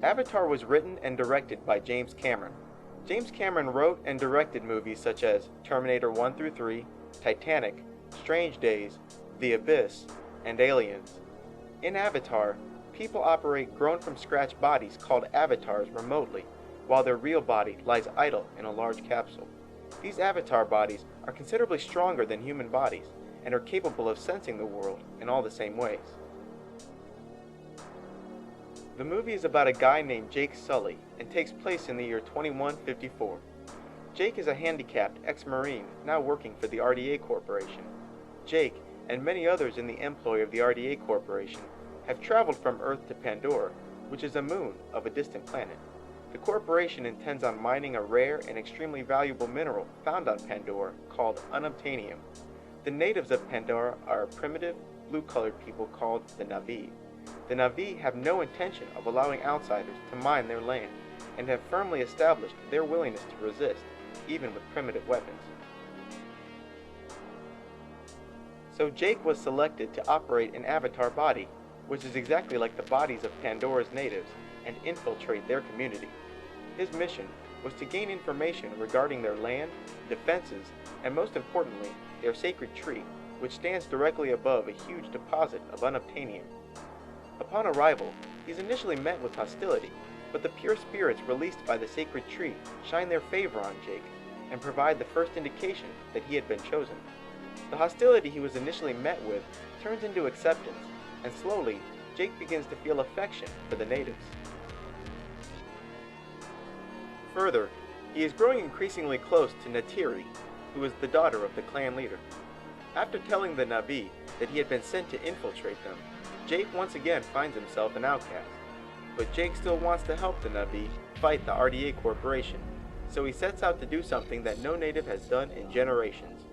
Avatar was written and directed by James Cameron. James Cameron wrote and directed movies such as Terminator 1 through 3, Titanic, Strange Days, The Abyss, and Aliens. In Avatar, people operate grown-from-scratch bodies called avatars remotely, while their real body lies idle in a large capsule. These avatar bodies are considerably stronger than human bodies and are capable of sensing the world in all the same ways. The movie is about a guy named Jake Sully and takes place in the year 2154. Jake is a handicapped ex-Marine now working for the RDA Corporation. Jake, and many others in the employ of the RDA Corporation, have traveled from Earth to Pandora, which is a moon of a distant planet. The corporation intends on mining a rare and extremely valuable mineral found on Pandora called unobtainium. The natives of Pandora are a primitive, blue-colored people called the Na'vi. The Na'vi have no intention of allowing outsiders to mine their land, and have firmly established their willingness to resist, even with primitive weapons. So Jake was selected to operate an avatar body, which is exactly like the bodies of Pandora's natives, and infiltrate their community. His mission was to gain information regarding their land, defenses, and most importantly, their sacred tree, which stands directly above a huge deposit of unobtainium. Upon arrival, he is initially met with hostility, but the pure spirits released by the sacred tree shine their favor on Jake, and provide the first indication that he had been chosen. The hostility he was initially met with turns into acceptance, and slowly, Jake begins to feel affection for the natives. Further, he is growing increasingly close to Neytiri, who is the daughter of the clan leader. After telling the Na'vi that he had been sent to infiltrate them, Jake once again finds himself an outcast. But Jake still wants to help the Na'vi fight the RDA Corporation, so he sets out to do something that no native has done in generations: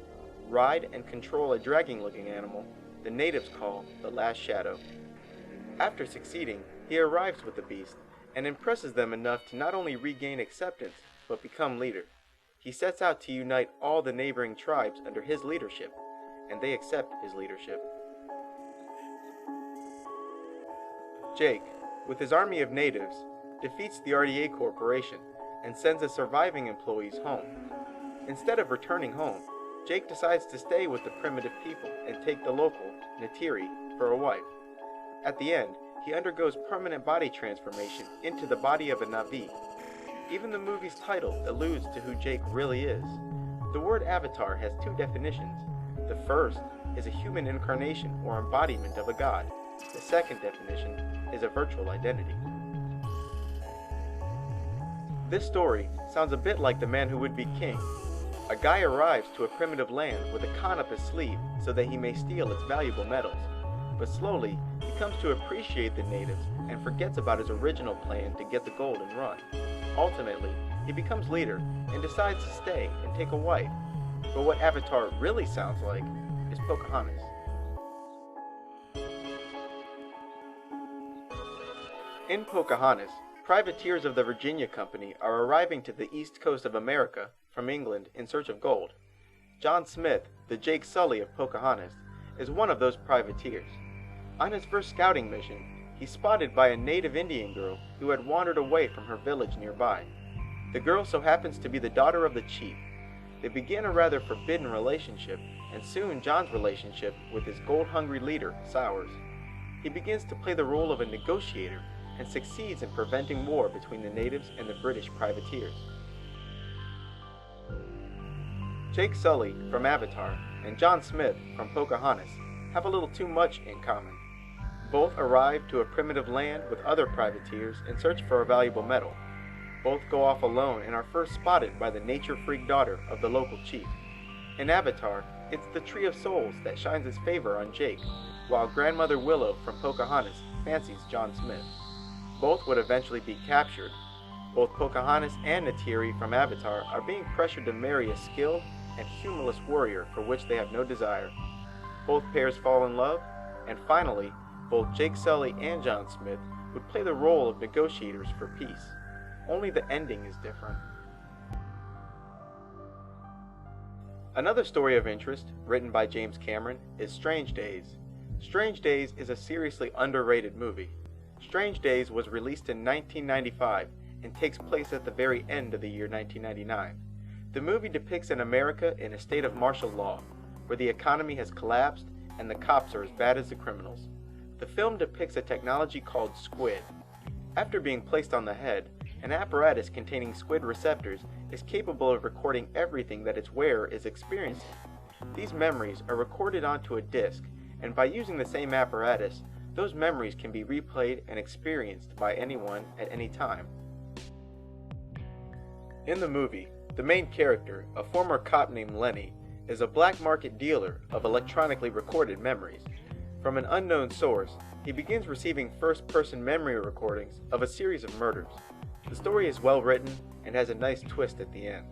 ride and control a dragging-looking animal the natives call the Last Shadow. After succeeding, he arrives with the beast and impresses them enough to not only regain acceptance, but become leader. He sets out to unite all the neighboring tribes under his leadership, and they accept his leadership. Jake, with his army of natives, defeats the RDA Corporation and sends the surviving employees home. Instead of returning home, Jake decides to stay with the primitive people and take the local, Neytiri, for a wife. At the end, he undergoes permanent body transformation into the body of a Na'vi. Even the movie's title alludes to who Jake really is. The word avatar has two definitions. The first is a human incarnation or embodiment of a god. The second definition is a virtual identity. This story sounds a bit like The Man Who Would Be King. A guy arrives to a primitive land with a con up his sleeve so that he may steal its valuable metals, but slowly he comes to appreciate the natives and forgets about his original plan to get the gold and run. Ultimately, he becomes leader and decides to stay and take a wife. But what Avatar really sounds like is Pocahontas. In Pocahontas, privateers of the Virginia Company are arriving to the east coast of America from England in search of gold. John Smith, the Jake Sully of Pocahontas, is one of those privateers. On his first scouting mission, he's spotted by a native Indian girl who had wandered away from her village nearby. The girl so happens to be the daughter of the chief. They begin a rather forbidden relationship, and soon John's relationship with his gold-hungry leader sours. He begins to play the role of a negotiator and succeeds in preventing war between the natives and the British privateers. Jake Sully from Avatar and John Smith from Pocahontas have a little too much in common. Both arrive to a primitive land with other privateers in search for a valuable metal. Both go off alone and are first spotted by the nature-freak daughter of the local chief. In Avatar, it's the Tree of Souls that shines its favor on Jake, while Grandmother Willow from Pocahontas fancies John Smith. Both would eventually be captured, Both Pocahontas and Neytiri from Avatar are being pressured to marry a skilled and humorless warrior for which they have no desire. Both pairs fall in love, and finally, both Jake Sully and John Smith would play the role of negotiators for peace. Only the ending is different. Another story of interest, written by James Cameron, is Strange Days. Strange Days is a seriously underrated movie. Strange Days was released in 1995 and takes place at the very end of the year 1999. The movie depicts an America in a state of martial law, where the economy has collapsed and the cops are as bad as the criminals. The film depicts a technology called squid. After being placed on the head, an apparatus containing squid receptors is capable of recording everything that its wearer is experiencing. These memories are recorded onto a disc, and by using the same apparatus, those memories can be replayed and experienced by anyone at any time. In the movie, the main character, a former cop named Lenny, is a black market dealer of electronically recorded memories. From an unknown source, he begins receiving first-person memory recordings of a series of murders. The story is well written and has a nice twist at the end.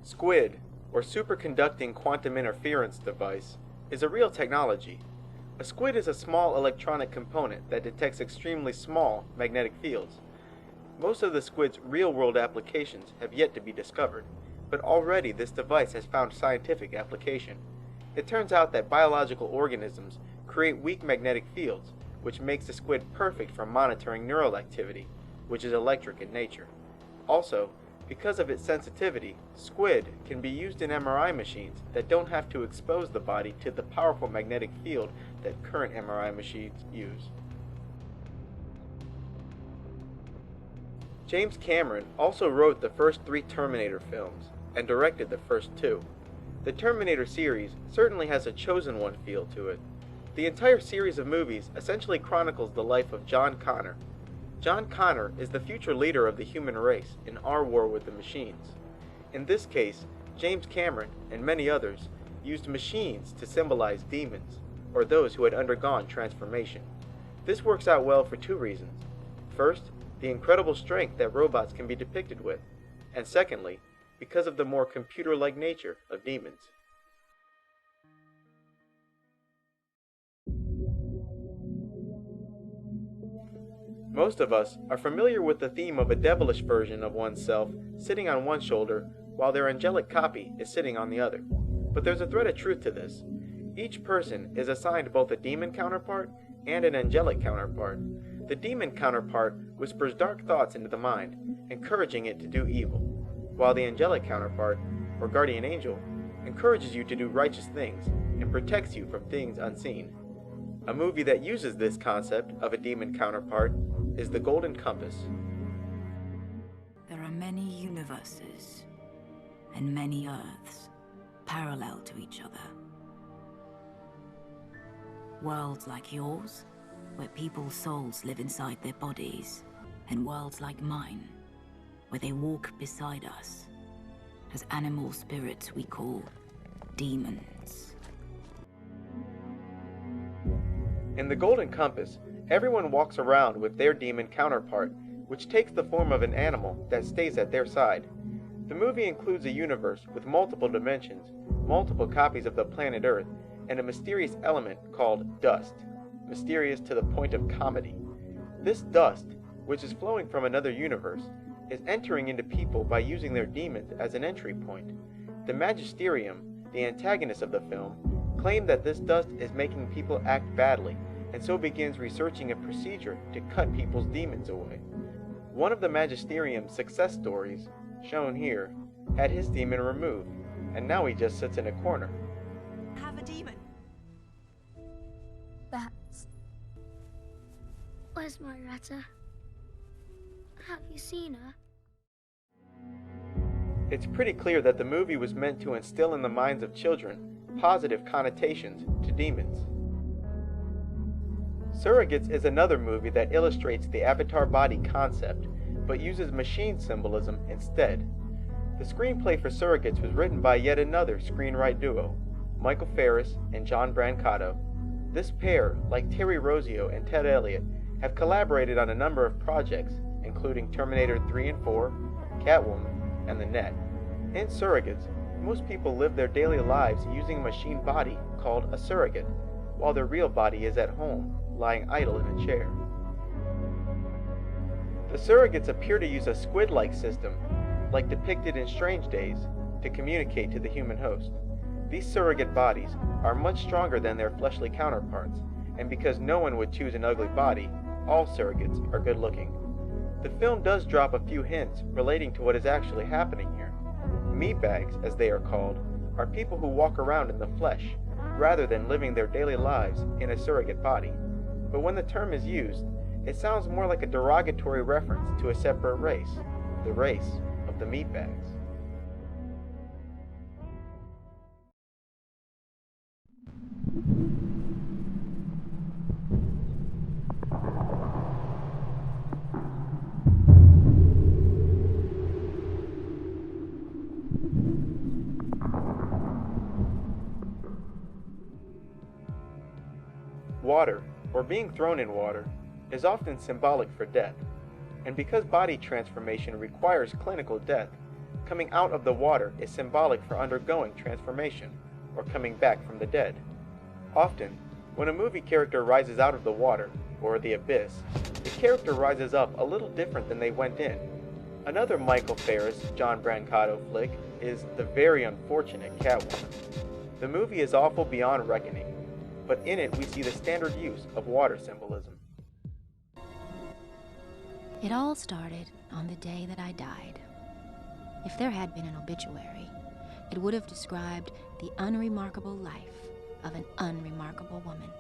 Squid, or superconducting quantum interference device, is a real technology. A squid is a small electronic component that detects extremely small magnetic fields. Most of the squid's real-world applications have yet to be discovered, but already this device has found scientific application. It turns out that biological organisms create weak magnetic fields, which makes the squid perfect for monitoring neural activity, which is electric in nature. Also, because of its sensitivity, squid can be used in MRI machines that don't have to expose the body to the powerful magnetic field that current MRI machines use. James Cameron also wrote the first 3 Terminator films and directed the first 2. The Terminator series certainly has a chosen one feel to it. The entire series of movies essentially chronicles the life of John Connor. John Connor is the future leader of the human race in our war with the machines. In this case, James Cameron and many others used machines to symbolize demons, or those who had undergone transformation. This works out well for 2 reasons. First, the incredible strength that robots can be depicted with, and secondly, because of the more computer-like nature of demons. Most of us are familiar with the theme of a devilish version of oneself sitting on one shoulder while their angelic copy is sitting on the other. But there's a thread of truth to this. Each person is assigned both a demon counterpart and an angelic counterpart. The demon counterpart whispers dark thoughts into the mind, encouraging it to do evil, while the angelic counterpart, or guardian angel, encourages you to do righteous things and protects you from things unseen. A movie that uses this concept of a demon counterpart is The Golden Compass. There are many universes and many Earths parallel to each other. Worlds like yours, where people's souls live inside their bodies, and worlds like mine, where they walk beside us as animal spirits we call demons. In The Golden Compass, everyone walks around with their demon counterpart, which takes the form of an animal that stays at their side. The movie includes a universe with multiple dimensions, multiple copies of the planet Earth, and a mysterious element called dust, mysterious to the point of comedy. This dust, which is flowing from another universe, is entering into people by using their demons as an entry point. The Magisterium, the antagonist of the film, claim that this dust is making people act badly, and so begins researching a procedure to cut people's demons away. One of the Magisterium's success stories, shown here, had his demon removed, and now he just sits in a corner. I have a demon. Where's my Retta? Have you seen her? It's pretty clear that the movie was meant to instill in the minds of children positive connotations to demons. Surrogates is another movie that illustrates the avatar body concept, but uses machine symbolism instead. The screenplay for Surrogates was written by yet another screenwrite duo, Michael Ferris and John Brancato. This pair, like Terry Rossio and Ted Elliott, have collaborated on a number of projects, including Terminator 3 and 4, Catwoman, and The Net. In surrogates, most people live their daily lives using a machine body called a surrogate, while their real body is at home, lying idle in a chair. The surrogates appear to use a squid-like system, like depicted in Strange Days, to communicate to the human host. These surrogate bodies are much stronger than their fleshly counterparts, and because no one would choose an ugly body, all surrogates are good looking. The film does drop a few hints relating to what is actually happening here. Meatbags, as they are called, are people who walk around in the flesh, rather than living their daily lives in a surrogate body. But when the term is used, it sounds more like a derogatory reference to a separate race, the race of the meatbags. Water, or being thrown in water, is often symbolic for death, and because body transformation requires clinical death, coming out of the water is symbolic for undergoing transformation, or coming back from the dead. Often, when a movie character rises out of the water, or the abyss, the character rises up a little different than they went in. Another Michael Ferris, John Brancato flick is The Very Unfortunate Catwoman. The movie is awful beyond reckoning, but in it we see the standard use of water symbolism. It all started on the day that I died. If there had been an obituary, it would have described the unremarkable life of an unremarkable woman.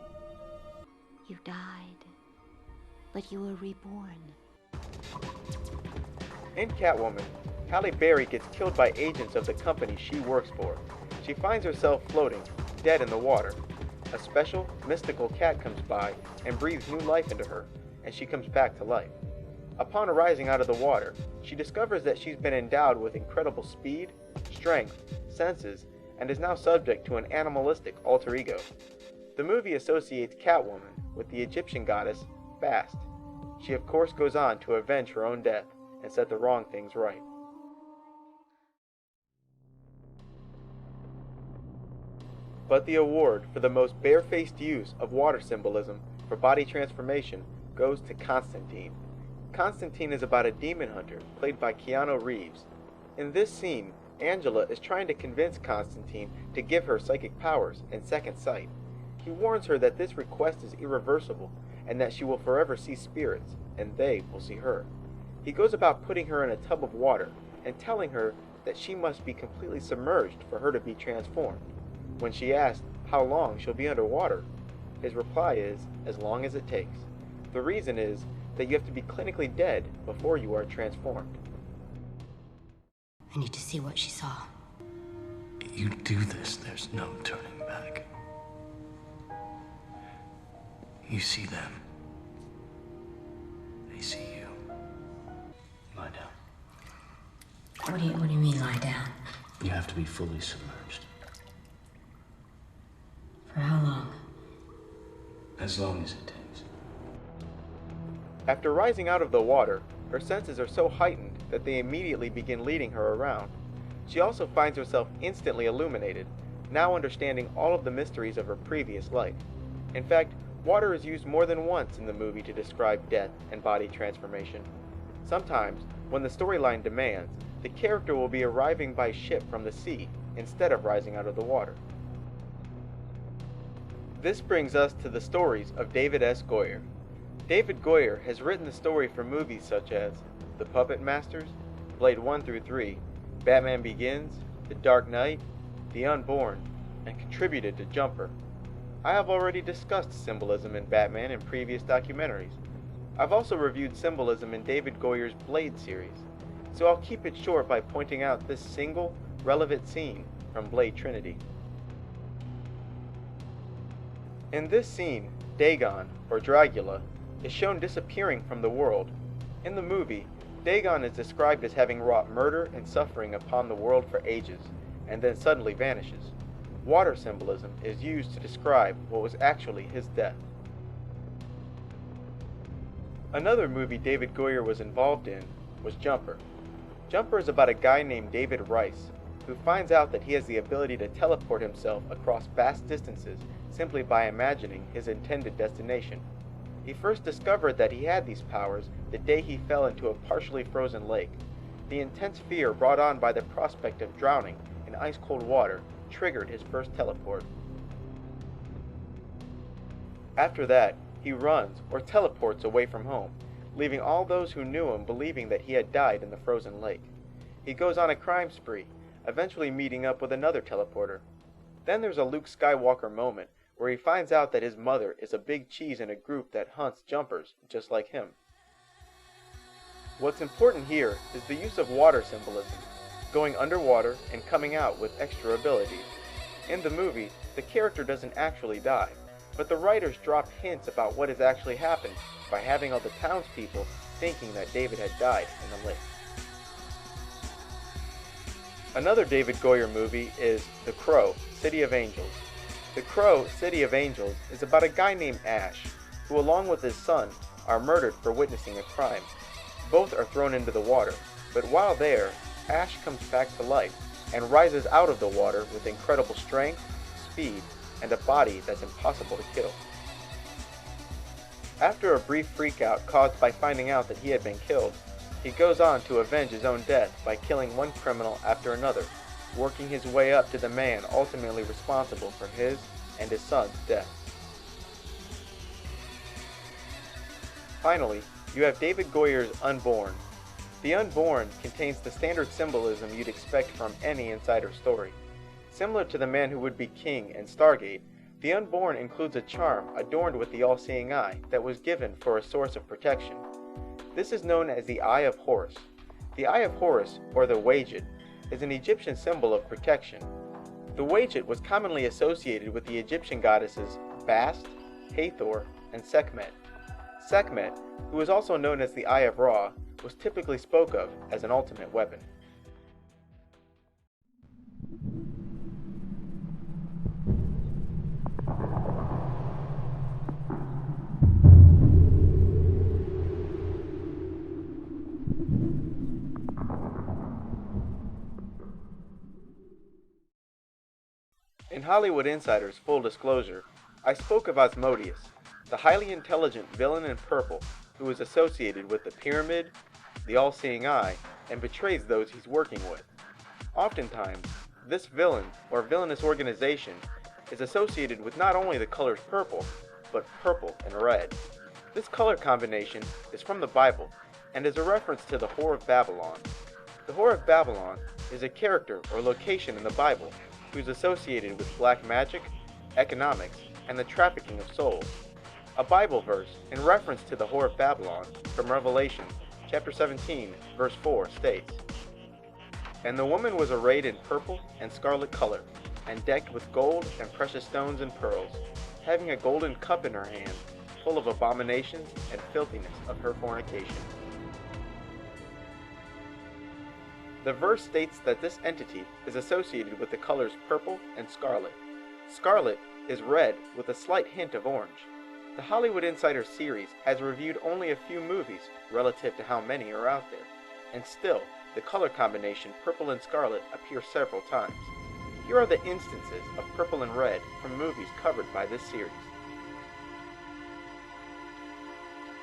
You died, but you were reborn. In Catwoman, Halle Berry gets killed by agents of the company she works for. She finds herself floating, dead in the water. A special, mystical cat comes by and breathes new life into her, and she comes back to life. Upon arising out of the water, she discovers that she's been endowed with incredible speed, strength, senses, and is now subject to an animalistic alter ego. The movie associates Catwoman with the Egyptian goddess Bast. She of course goes on to avenge her own death and set the wrong things right. But the award for the most barefaced use of water symbolism for body transformation goes to Constantine. Constantine is about a demon hunter played by Keanu Reeves. In this scene, Angela is trying to convince Constantine to give her psychic powers and second sight. He warns her that this request is irreversible and that she will forever see spirits, and they will see her. He goes about putting her in a tub of water and telling her that she must be completely submerged for her to be transformed. When she asks how long she'll be underwater, his reply is, as long as it takes. The reason is that you have to be clinically dead before you are transformed. I need to see what she saw. You do this, there's no turning back. You see them. They see you. Lie down. What do you mean, lie down? You have to be fully submerged. For how long? As long as it takes. After rising out of the water, her senses are so heightened that they immediately begin leading her around. She also finds herself instantly illuminated, now understanding all of the mysteries of her previous life. In fact, water is used more than once in the movie to describe death and body transformation. Sometimes, when the storyline demands, the character will be arriving by ship from the sea instead of rising out of the water. This brings us to the stories of David S. Goyer. David Goyer has written the story for movies such as The Puppet Masters, Blade 1 through 3, Batman Begins, The Dark Knight, The Unborn, and contributed to Jumper. I have already discussed symbolism in Batman in previous documentaries. I've also reviewed symbolism in David Goyer's Blade series, so I'll keep it short by pointing out this single, relevant scene from Blade Trinity. In this scene, Dagon, or Dragula, is shown disappearing from the world. In the movie, Dagon is described as having wrought murder and suffering upon the world for ages, and then suddenly vanishes. Water symbolism is used to describe what was actually his death. Another movie David Goyer was involved in was Jumper. Jumper is about a guy named David Rice, who finds out that he has the ability to teleport himself across vast distances simply by imagining his intended destination. He first discovered that he had these powers the day he fell into a partially frozen lake. The intense fear brought on by the prospect of drowning in ice-cold water triggered his first teleport. After that, he runs or teleports away from home, leaving all those who knew him believing that he had died in the frozen lake. He goes on a crime spree, eventually meeting up with another teleporter. Then there's a Luke Skywalker moment where he finds out that his mother is a big cheese in a group that hunts jumpers just like him. What's important here is the use of water symbolism, going underwater and coming out with extra abilities. In the movie, the character doesn't actually die, but the writers dropped hints about what has actually happened by having all the townspeople thinking that David had died in the lake. Another David Goyer movie is The Crow, City of Angels. The Crow, City of Angels is about a guy named Ash, who along with his son are murdered for witnessing a crime. Both are thrown into the water, but while there, Ash comes back to life and rises out of the water with incredible strength, speed, and a body that's impossible to kill. After a brief freakout caused by finding out that he had been killed, he goes on to avenge his own death by killing one criminal after another, working his way up to the man ultimately responsible for his and his son's death. Finally, you have David Goyer's Unborn. The Unborn contains the standard symbolism you'd expect from any insider story. Similar to The Man Who Would Be King and Stargate, The Unborn includes a charm adorned with the all-seeing eye that was given for a source of protection. This is known as the Eye of Horus. The Eye of Horus, or the Wadjet, is an Egyptian symbol of protection. The Wadjet was commonly associated with the Egyptian goddesses Bast, Hathor, and Sekhmet. Sekhmet, who is also known as the Eye of Ra, was typically spoke of as an ultimate weapon. In Hollywood Insider's Full Disclosure, I spoke of Asmodeus, the highly intelligent villain in purple who is associated with the pyramid, the all-seeing eye, and betrays those he's working with. Oftentimes, this villain or villainous organization is associated with not only the colors purple, but purple and red. This color combination is from the Bible and is a reference to the Whore of Babylon. The Whore of Babylon is a character or location in the Bible who's associated with black magic, economics, and the trafficking of souls. A Bible verse in reference to the Whore of Babylon from Revelation chapter 17 verse 4 states, "And the woman was arrayed in purple and scarlet color, and decked with gold and precious stones and pearls, having a golden cup in her hand, full of abominations and filthiness of her fornication." The verse states that this entity is associated with the colors purple and scarlet. Scarlet is red with a slight hint of orange. The Hollywood Insider series has reviewed only a few movies relative to how many are out there, and still, the color combination purple and scarlet appear several times. Here are the instances of purple and red from movies covered by this series.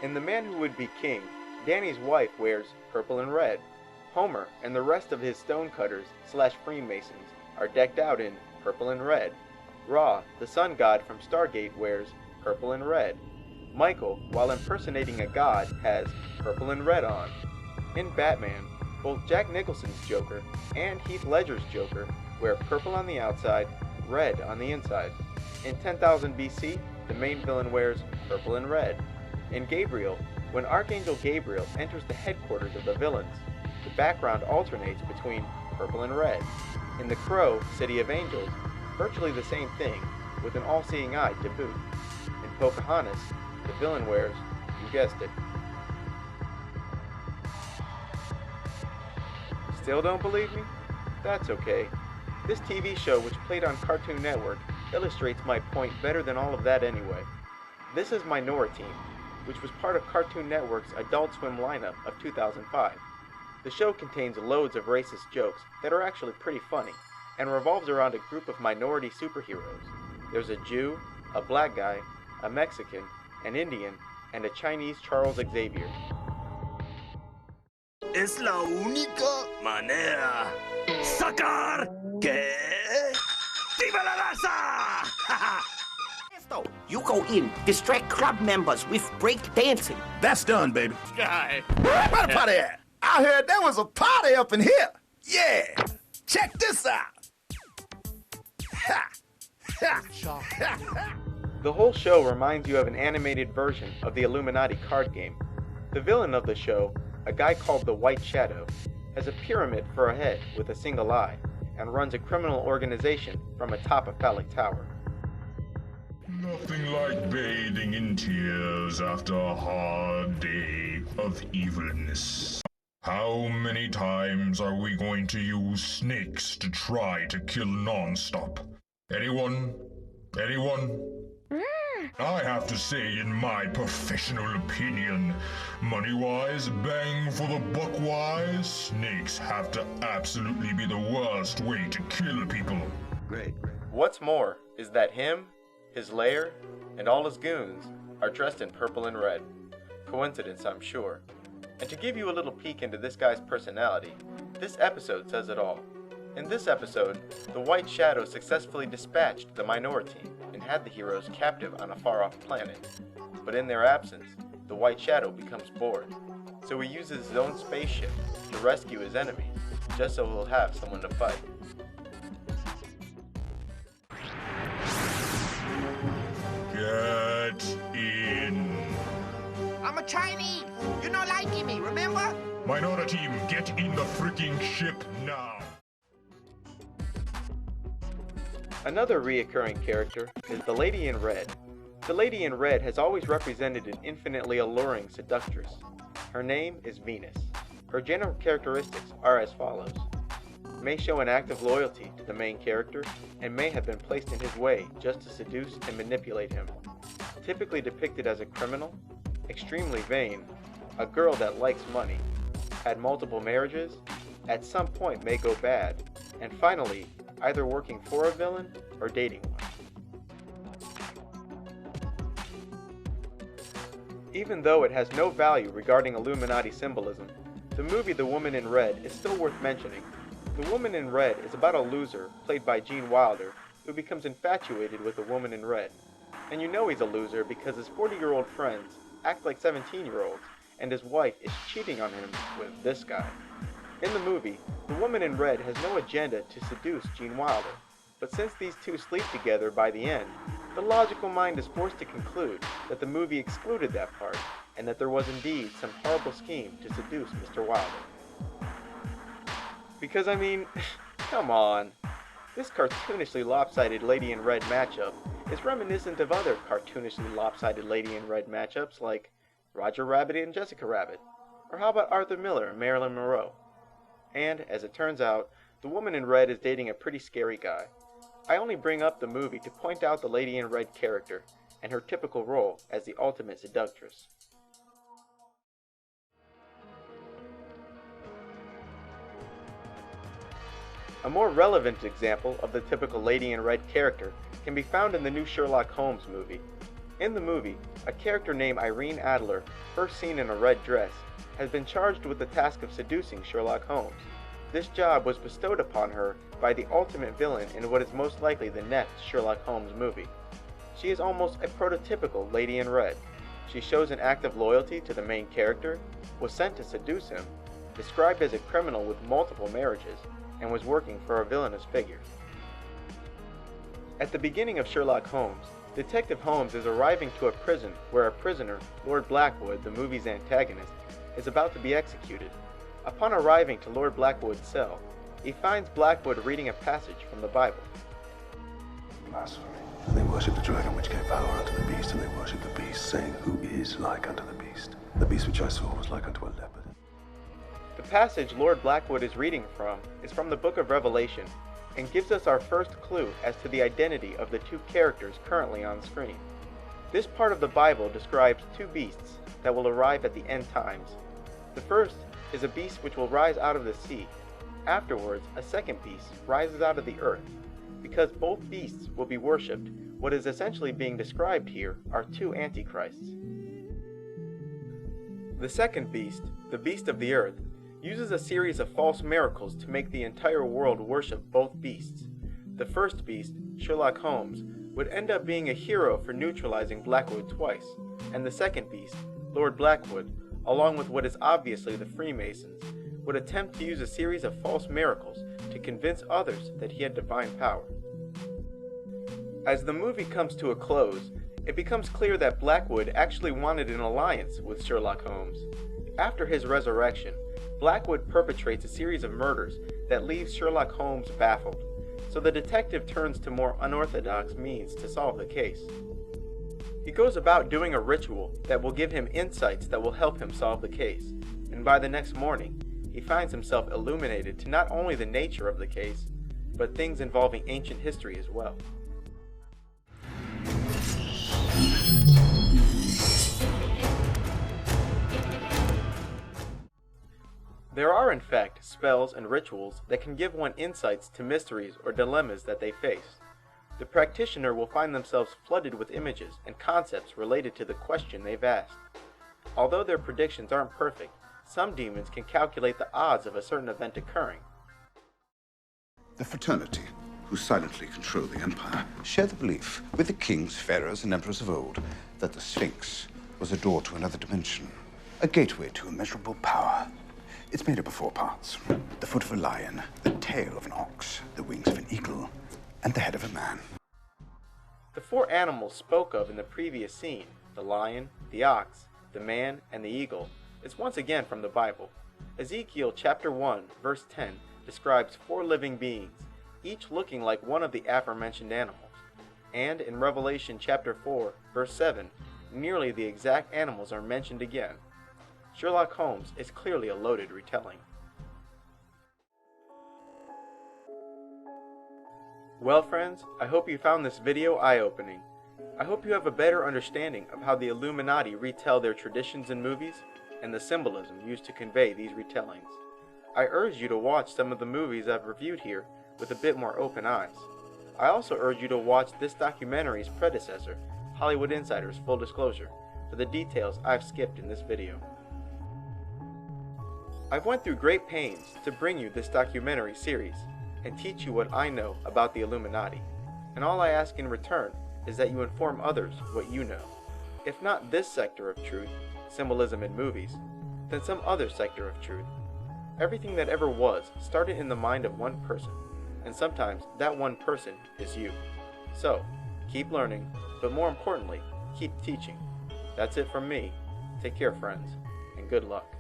In The Man Who Would Be King, Danny's wife wears purple and red. Homer and the rest of his stonecutters / Freemasons are decked out in purple and red. Ra, the sun god from Stargate, wears purple and red. Michael, while impersonating a god, has purple and red on. In Batman, both Jack Nicholson's Joker and Heath Ledger's Joker wear purple on the outside, red on the inside. In 10,000 BC, the main villain wears purple and red. In Gabriel, when Archangel Gabriel enters the headquarters of the villains, the background alternates between purple and red. In The Crow, City of Angels, virtually the same thing, with an all-seeing eye to boot. In Pocahontas, the villain wears, you guessed it. Still don't believe me? That's okay. This TV show, which played on Cartoon Network, illustrates my point better than all of that anyway. This is Minority. which was part of Cartoon Network's Adult Swim lineup of 2005. The show contains loads of racist jokes that are actually pretty funny, and revolves around a group of minority superheroes. There's a Jew, a black guy, a Mexican, an Indian, and a Chinese Charles Xavier. Es la única manera. Sacar que... ¡Viva la raza! You go in, distract club members with break dancing. That's done, baby. Guy. Where the party at? I heard there was a party up in here. Yeah. Check this out. The whole show reminds you of an animated version of the Illuminati card game. The villain of the show, a guy called the White Shadow, has a pyramid for a head with a single eye, and runs a criminal organization from atop a phallic tower. Nothing like bathing in tears after a hard day of evilness. How many times are we going to use snakes to try to kill non-stop? Anyone? Anyone? I have to say, in my professional opinion, money-wise, bang for the buck-wise, snakes have to absolutely be the worst way to kill people. Great. What's more is that him, his lair, and all his goons are dressed in purple and red. Coincidence, I'm sure. And to give you a little peek into this guy's personality, this episode says it all. In this episode, the White Shadow successfully dispatched the minority and had the heroes captive on a far-off planet. But in their absence, the White Shadow becomes bored, so he uses his own spaceship to rescue his enemies, just so he'll have someone to fight. Get in. I'm a Chinese. You're not liking me, remember? Minority team, get in the freaking ship now. Another reoccurring character is the Lady in Red. The Lady in Red has always represented an infinitely alluring seductress. Her name is Venus. Her general characteristics are as follows. May show an act of loyalty to the main character, and may have been placed in his way just to seduce and manipulate him. Typically depicted as a criminal, extremely vain, a girl that likes money, had multiple marriages, at some point may go bad, and finally, either working for a villain or dating one. Even though it has no value regarding Illuminati symbolism, the movie The Woman in Red is still worth mentioning. The Woman in Red is about a loser, played by Gene Wilder, who becomes infatuated with the woman in red. And you know he's a loser because his 40-year-old friends act like 17-year-olds, and his wife is cheating on him with this guy. In the movie, the Woman in Red has no agenda to seduce Gene Wilder, but since these two sleep together by the end, the logical mind is forced to conclude that the movie excluded that part, and that there was indeed some horrible scheme to seduce Mr. Wilder. Because I mean, come on. This cartoonishly lopsided Lady in Red matchup is reminiscent of other cartoonishly lopsided Lady in Red matchups like Roger Rabbit and Jessica Rabbit, or how about Arthur Miller and Marilyn Monroe? And, as it turns out, the Woman in Red is dating a pretty scary guy. I only bring up the movie to point out the Lady in Red character, and her typical role as the ultimate seductress. A more relevant example of the typical Lady in Red character can be found in the new Sherlock Holmes movie. In the movie, a character named Irene Adler, first seen in a red dress, has been charged with the task of seducing Sherlock Holmes. This job was bestowed upon her by the ultimate villain in what is most likely the next Sherlock Holmes movie. She is almost a prototypical Lady in Red. She shows an act of loyalty to the main character, was sent to seduce him, described as a criminal with multiple marriages, and was working for a villainous figure. At the beginning of Sherlock Holmes, Detective Holmes is arriving to a prison where a prisoner, Lord Blackwood, the movie's antagonist, is about to be executed. Upon arriving to Lord Blackwood's cell, he finds Blackwood reading a passage from the Bible. Blasphemy. They worship the dragon which gave power unto the beast, and they worship the beast, saying, Who is like unto the beast? The beast which I saw was like unto a leopard. The passage Lord Blackwood is reading from is from the Book of Revelation, and gives us our first clue as to the identity of the two characters currently on screen. This part of the Bible describes two beasts that will arrive at the end times. The first is a beast which will rise out of the sea. Afterwards, a second beast rises out of the earth. Because both beasts will be worshipped, what is essentially being described here are two antichrists. The second beast, the beast of the earth, uses a series of false miracles to make the entire world worship both beasts. The first beast, Sherlock Holmes, would end up being a hero for neutralizing Blackwood twice, and the second beast, Lord Blackwood, along with what is obviously the Freemasons, would attempt to use a series of false miracles to convince others that he had divine power. As the movie comes to a close, it becomes clear that Blackwood actually wanted an alliance with Sherlock Holmes. After his resurrection, Blackwood perpetrates a series of murders that leaves Sherlock Holmes baffled, so the detective turns to more unorthodox means to solve the case. He goes about doing a ritual that will give him insights that will help him solve the case, and by the next morning, he finds himself illuminated to not only the nature of the case, but things involving ancient history as well. There are in fact spells and rituals that can give one insights to mysteries or dilemmas that they face. The practitioner will find themselves flooded with images and concepts related to the question they've asked. Although their predictions aren't perfect, some demons can calculate the odds of a certain event occurring. The fraternity, who silently control the empire, share the belief with the kings, pharaohs, and emperors of old that the Sphinx was a door to another dimension, a gateway to immeasurable power. It's made up of 4 parts: the foot of a lion, the tail of an ox, the wings of an eagle, and the head of a man. The 4 animals spoke of in the previous scene, the lion, the ox, the man, and the eagle, is once again from the Bible. Ezekiel chapter 1, verse 10 describes 4 living beings, each looking like one of the aforementioned animals. And in Revelation chapter 4, verse 7, nearly the exact animals are mentioned again. Sherlock Holmes is clearly a loaded retelling. Well friends, I hope you found this video eye-opening. I hope you have a better understanding of how the Illuminati retell their traditions in movies and the symbolism used to convey these retellings. I urge you to watch some of the movies I've reviewed here with a bit more open eyes. I also urge you to watch this documentary's predecessor, Hollywood Insider's Full Disclosure, for the details I've skipped in this video. I've went through great pains to bring you this documentary series and teach you what I know about the Illuminati, and all I ask in return is that you inform others what you know. If not this sector of truth, symbolism in movies, then some other sector of truth. Everything that ever was started in the mind of one person, and sometimes that one person is you. So, keep learning, but more importantly, keep teaching. That's it from me. Take care, friends, and good luck.